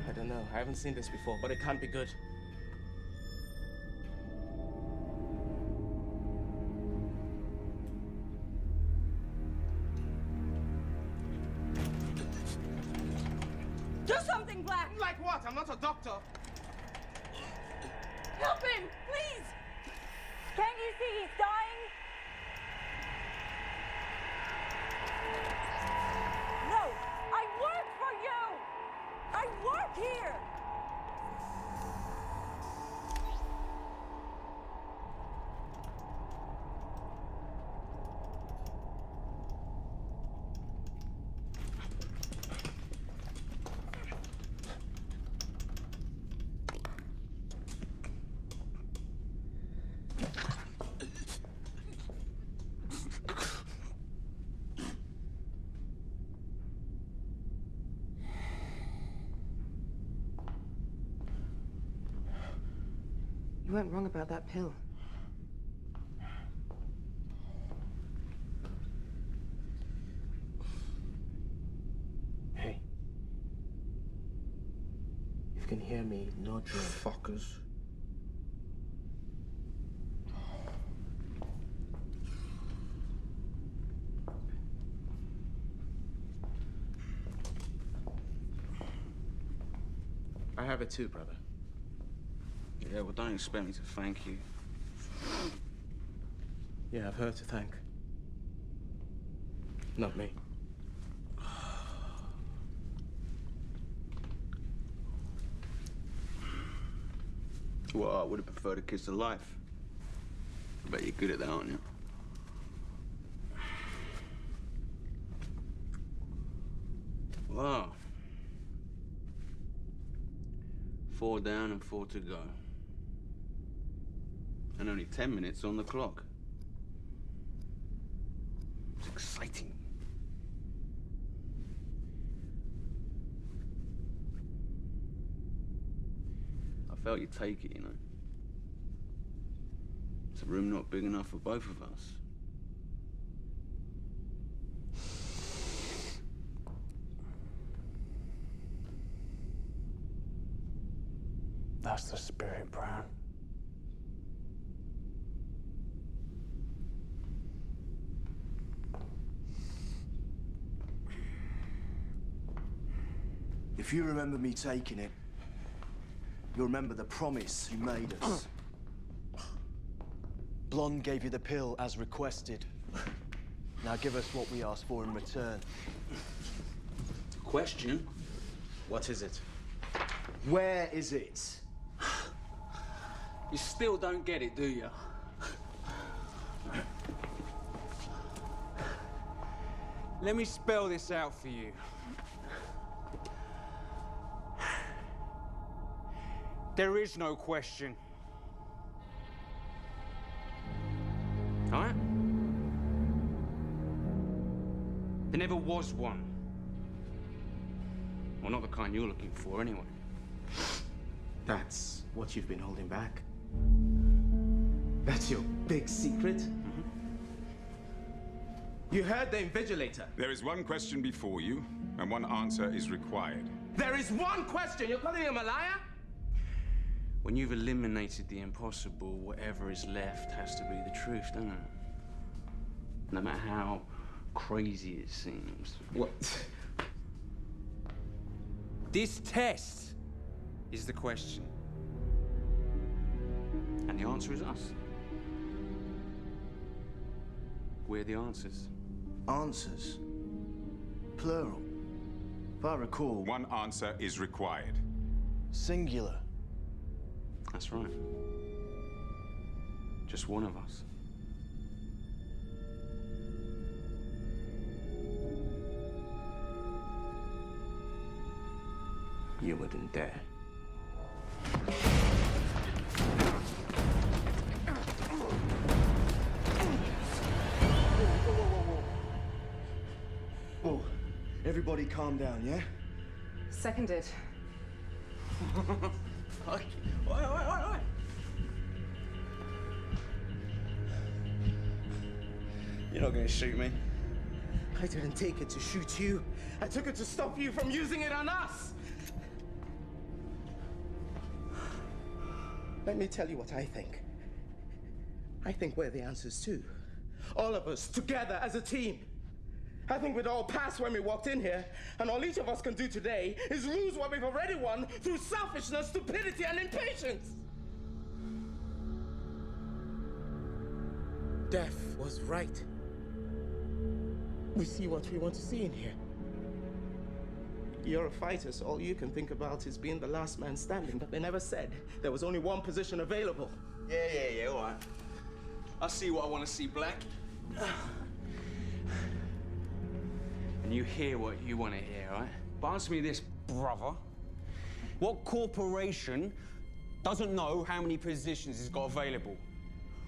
I don't know. I haven't seen this before, but it can't be good. Do something, Black! Like what? I'm not a doctor. Help him, please! Can't you see he's dying? No! I work for you! I work here! You weren't wrong about that pill. Hey. If you can hear me, nod your fuckers. I have it too, brother. Yeah, well, don't expect me to thank you. Yeah, I've her to thank. Not me. Well, I would have preferred a kiss of life. I bet you're good at that, aren't you? Wow. 4 down and 4 to go. And only 10 minutes on the clock. It's exciting. I felt you'd take it, you know. It's a room not big enough for both of us. That's the spirit, Brown. If you remember me taking it, you'll remember the promise you made us. Blonde gave you the pill as requested. Now give us what we asked for in return. Question? What is it? Where is it? You still don't get it, do you? Let me spell this out for you. There is no question. All right? There never was one. Well, not the kind you're looking for, anyway. That's what you've been holding back? That's your big secret? You heard the invigilator. There is one question before you, and one answer is required. There is one question! You're calling him a liar? When you've eliminated the impossible, whatever is left has to be the truth, doesn't it? No matter how crazy it seems. What? This test is the question. And the answer is us. We're the answers. Answers? Plural. If I recall... One answer is required. Singular. That's right. Just one of us. You wouldn't dare. Whoa. Everybody calm down, yeah? Seconded. Oi. You're not going to shoot me. I didn't take it to shoot you. I took it to stop you from using it on us. Let me tell you what I think. I think we're the answers too. All of us together as a team. I think we'd all pass when we walked in here, and all each of us can do today is lose what we've already won through selfishness, stupidity, and impatience. Death was right. We see what we want to see in here. You're a fighter, so all you can think about is being the last man standing, but they never said there was only one position available. Yeah, all right. I see what I want to see, Black. And you hear what you want to hear, right? But answer me this, brother. What corporation doesn't know how many positions it's got available?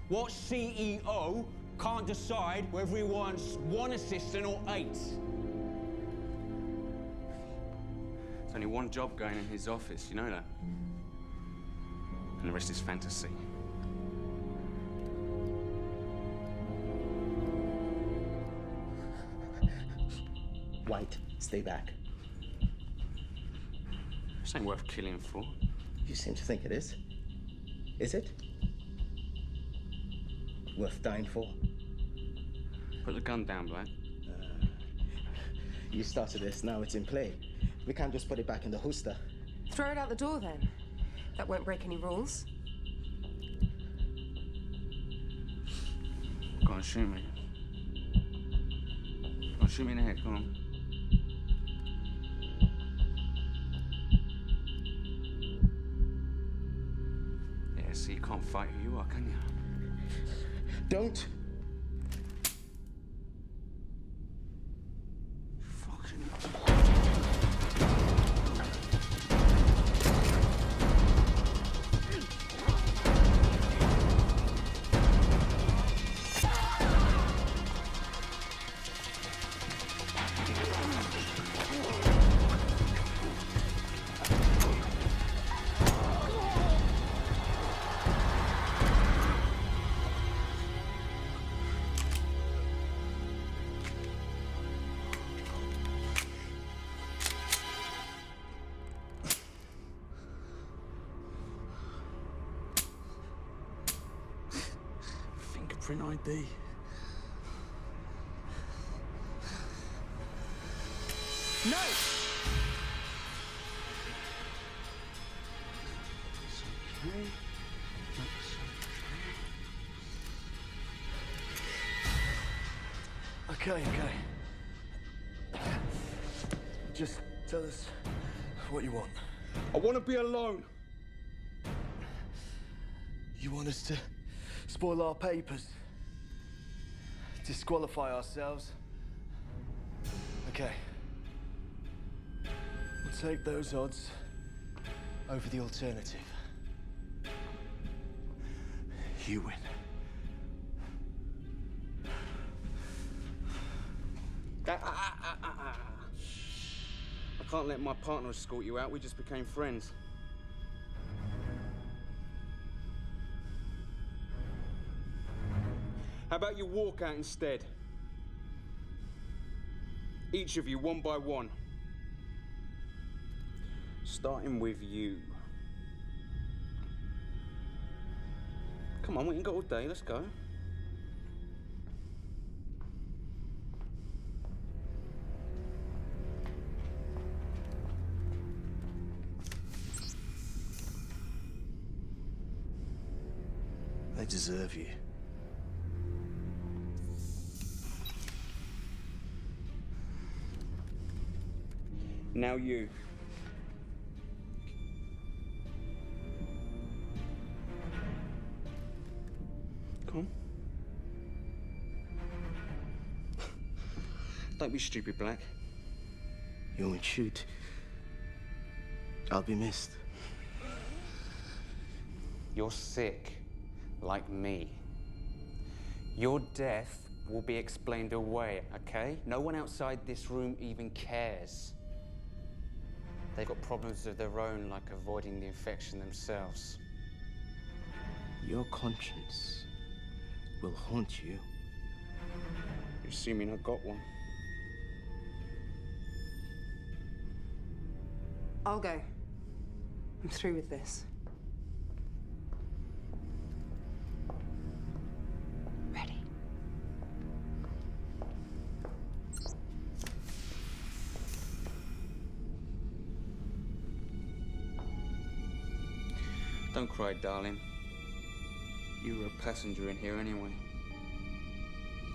What CEO can't decide whether he wants one assistant or 8? There's only one job going in his office, you know that? And the rest is fantasy. White, stay back. This ain't worth killing for. You seem to think it is. Is it? Worth dying for? Put the gun down, Black. You started this, now it's in play. We can't just put it back in the holster. Throw it out the door, then. That won't break any rules. Go on, shoot me. Go on, shoot me in the head, go on. Yeah, see, you can't fight who you are, can you? Don't. Fingerprint ID. No! Okay. Just tell us what you want. I want to be alone. You want us to spoil our papers? Disqualify ourselves? Okay. We'll take those odds over the alternative. You win. can't let my partner escort you out. We just became friends. How about you walk out instead? Each of you, one by one. Starting with you. Come on, we ain't got all day, let's go. They deserve you. Now you. Come on. Don't be stupid, Black. You won't shoot. I'll be missed. You're sick, like me. Your death will be explained away, okay? No one outside this room even cares. They've got problems of their own, like avoiding the infection themselves. Your conscience will haunt you. You're assuming I got one. I'll go. I'm through with this. Ready. Don't cry, darling. You were a passenger in here anyway.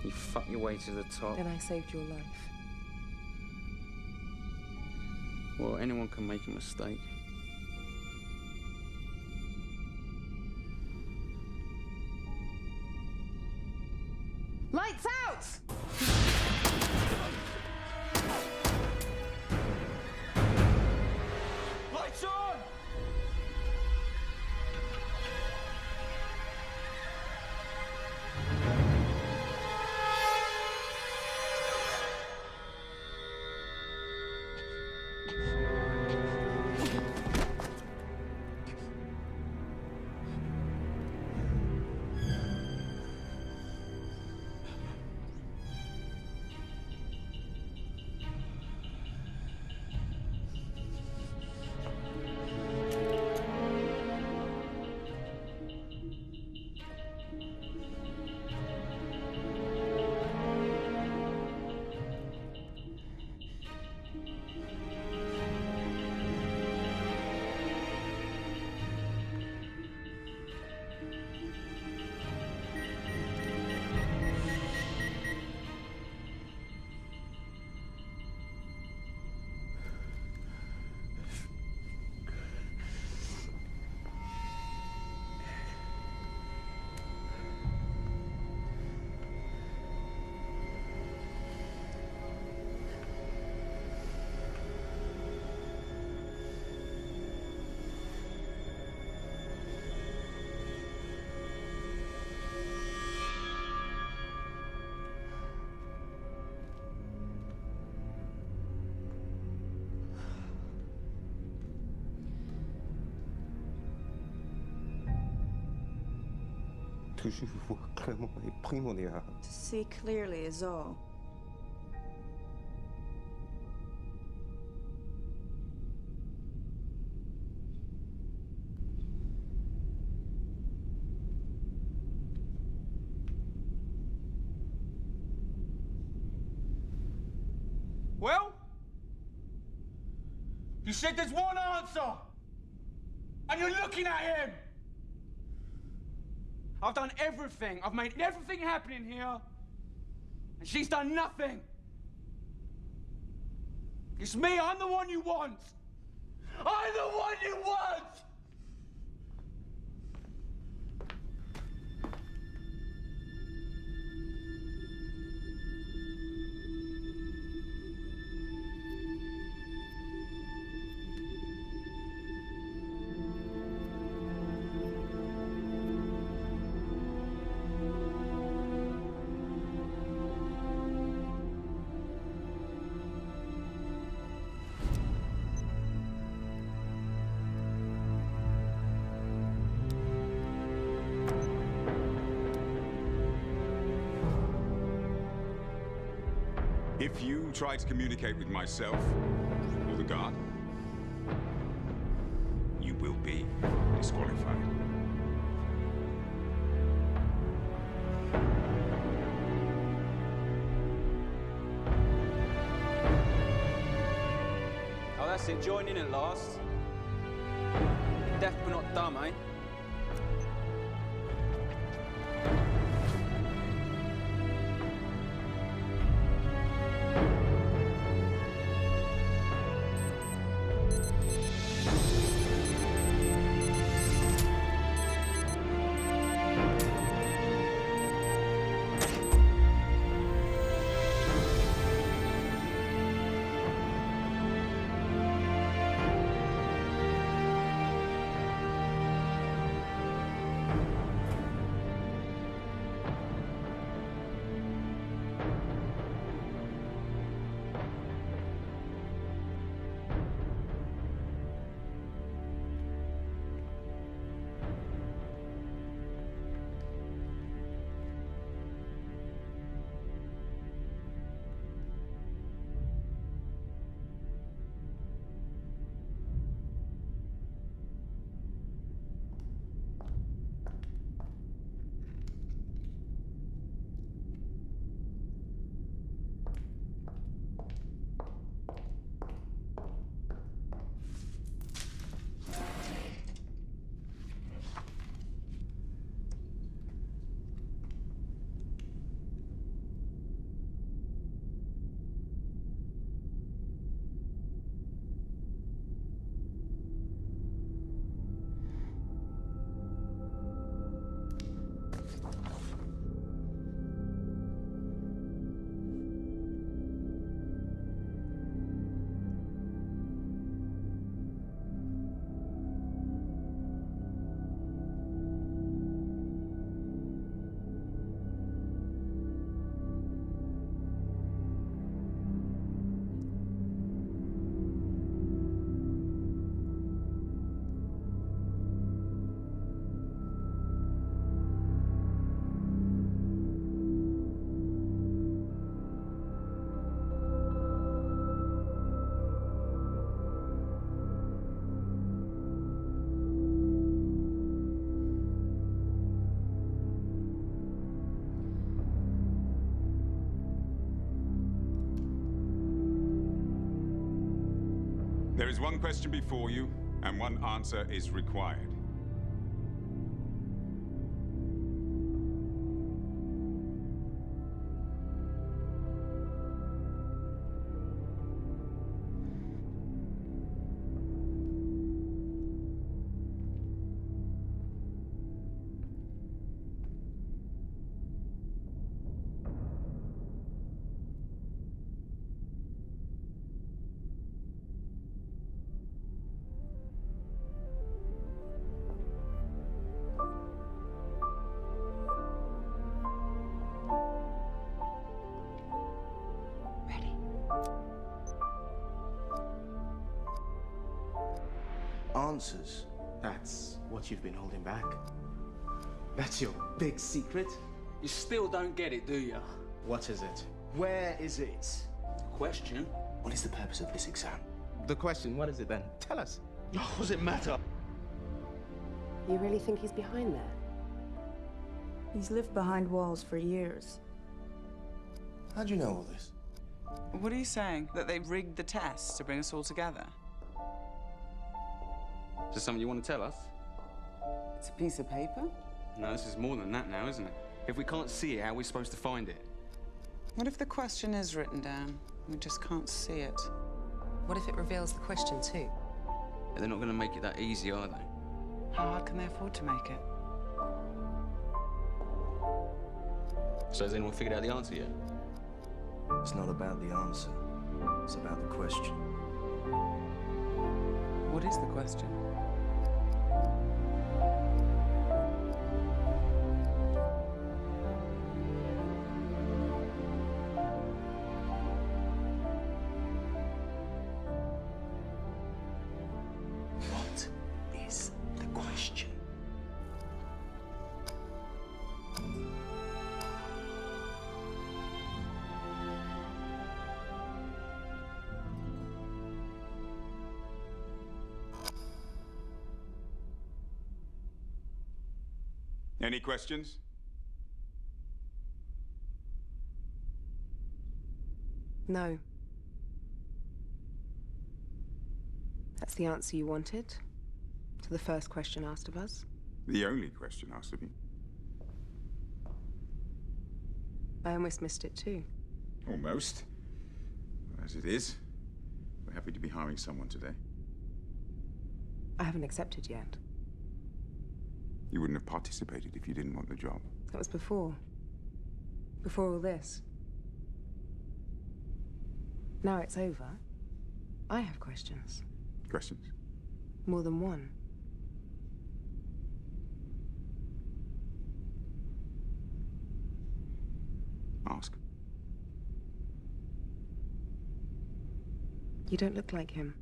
You fucked your way to the top. Then I saved your life. Well, anyone can make a mistake. Lights out! Lights on! Que je vois clairement est primordial. To see clearly is all. Well? You said there's one answer! And you're looking at him! I've done everything. I've made everything happen in here. And she's done nothing. It's me. I'm the one you want. I'm the one you want! If you try to communicate with myself or the guard, you will be disqualified. Oh, that's it. Join in at last. Deaf but not dumb, eh? There is one question before you, and one answer is required. Answers. That's what you've been holding back. That's your big secret? You still don't get it, do you? What is it? Where is it? Question? What is the purpose of this exam? The question, what is it then? Tell us. What does it matter? You really think he's behind there? He's lived behind walls for years. How do you know all this? What are you saying? That they rigged the test to bring us all together? Is there something you want to tell us? It's a piece of paper? No, this is more than that now, isn't it? If we can't see it, how are we supposed to find it? What if the question is written down? We just can't see it. What if it reveals the question too? They're not going to make it that easy, are they? How hard can they afford to make it? So has anyone figured out the answer yet? It's not about the answer. It's about the question. What is the question? What is the question? Any questions? No. That's the answer you wanted to the first question asked of us? The only question asked of me. I almost missed it too. Almost. As it is, we're happy to be hiring someone today. I haven't accepted yet. You wouldn't have participated if you didn't want the job. That was before. Before all this. Now it's over. I have questions. Questions? More than one. Ask. You don't look like him.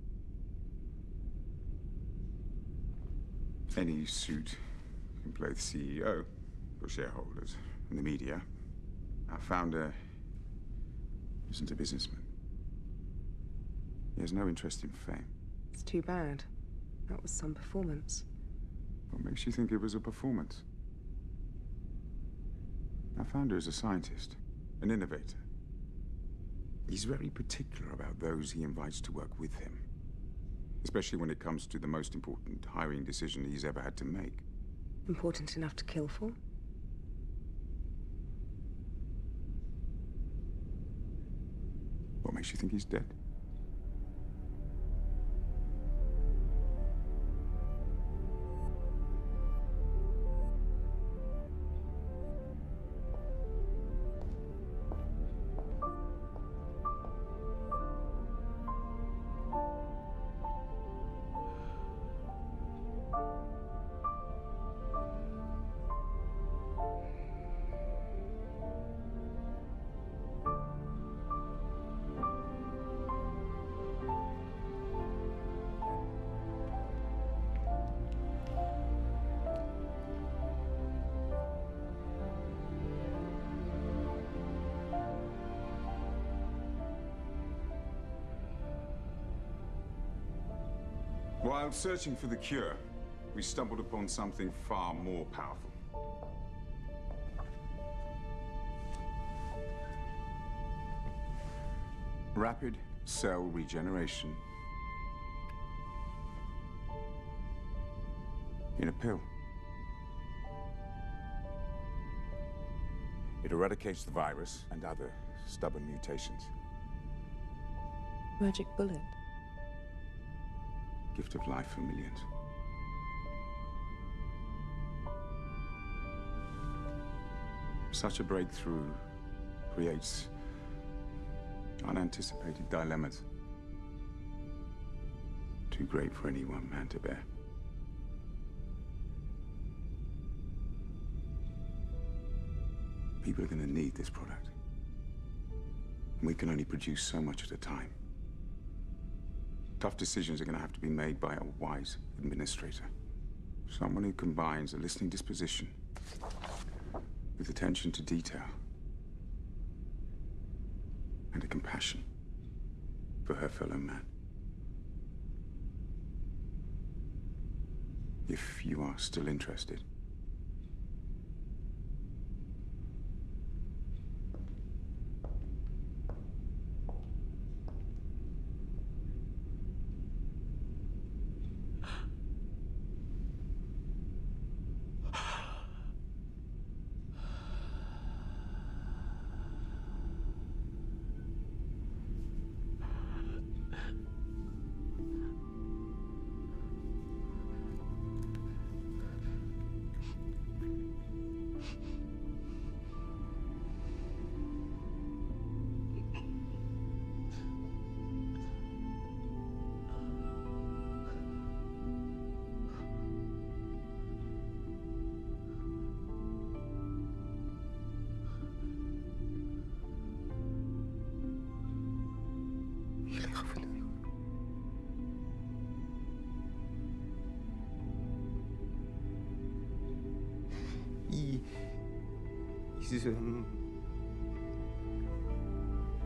Any suit can play the CEO for shareholders and the media. Our founder isn't a businessman. He has no interest in fame. It's too bad. That was some performance. What makes you think it was a performance? Our founder is a scientist, an innovator. He's very particular about those he invites to work with him, especially when it comes to the most important hiring decision he's ever had to make. Important enough to kill for? What makes you think he's dead? While searching for the cure, we stumbled upon something far more powerful. Rapid cell regeneration in a pill. It eradicates the virus and other stubborn mutations. Magic bullet. Gift of life for millions. Such a breakthrough creates unanticipated dilemmas. Too great for any one man to bear. People are going to need this product. And we can only produce so much at a time. Tough decisions are going to have to be made by a wise administrator. Someone who combines a listening disposition with attention to detail and a compassion for her fellow man. If you are still interested.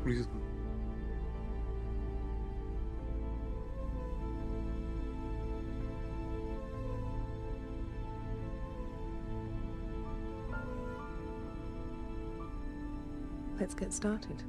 Please. Let's get started.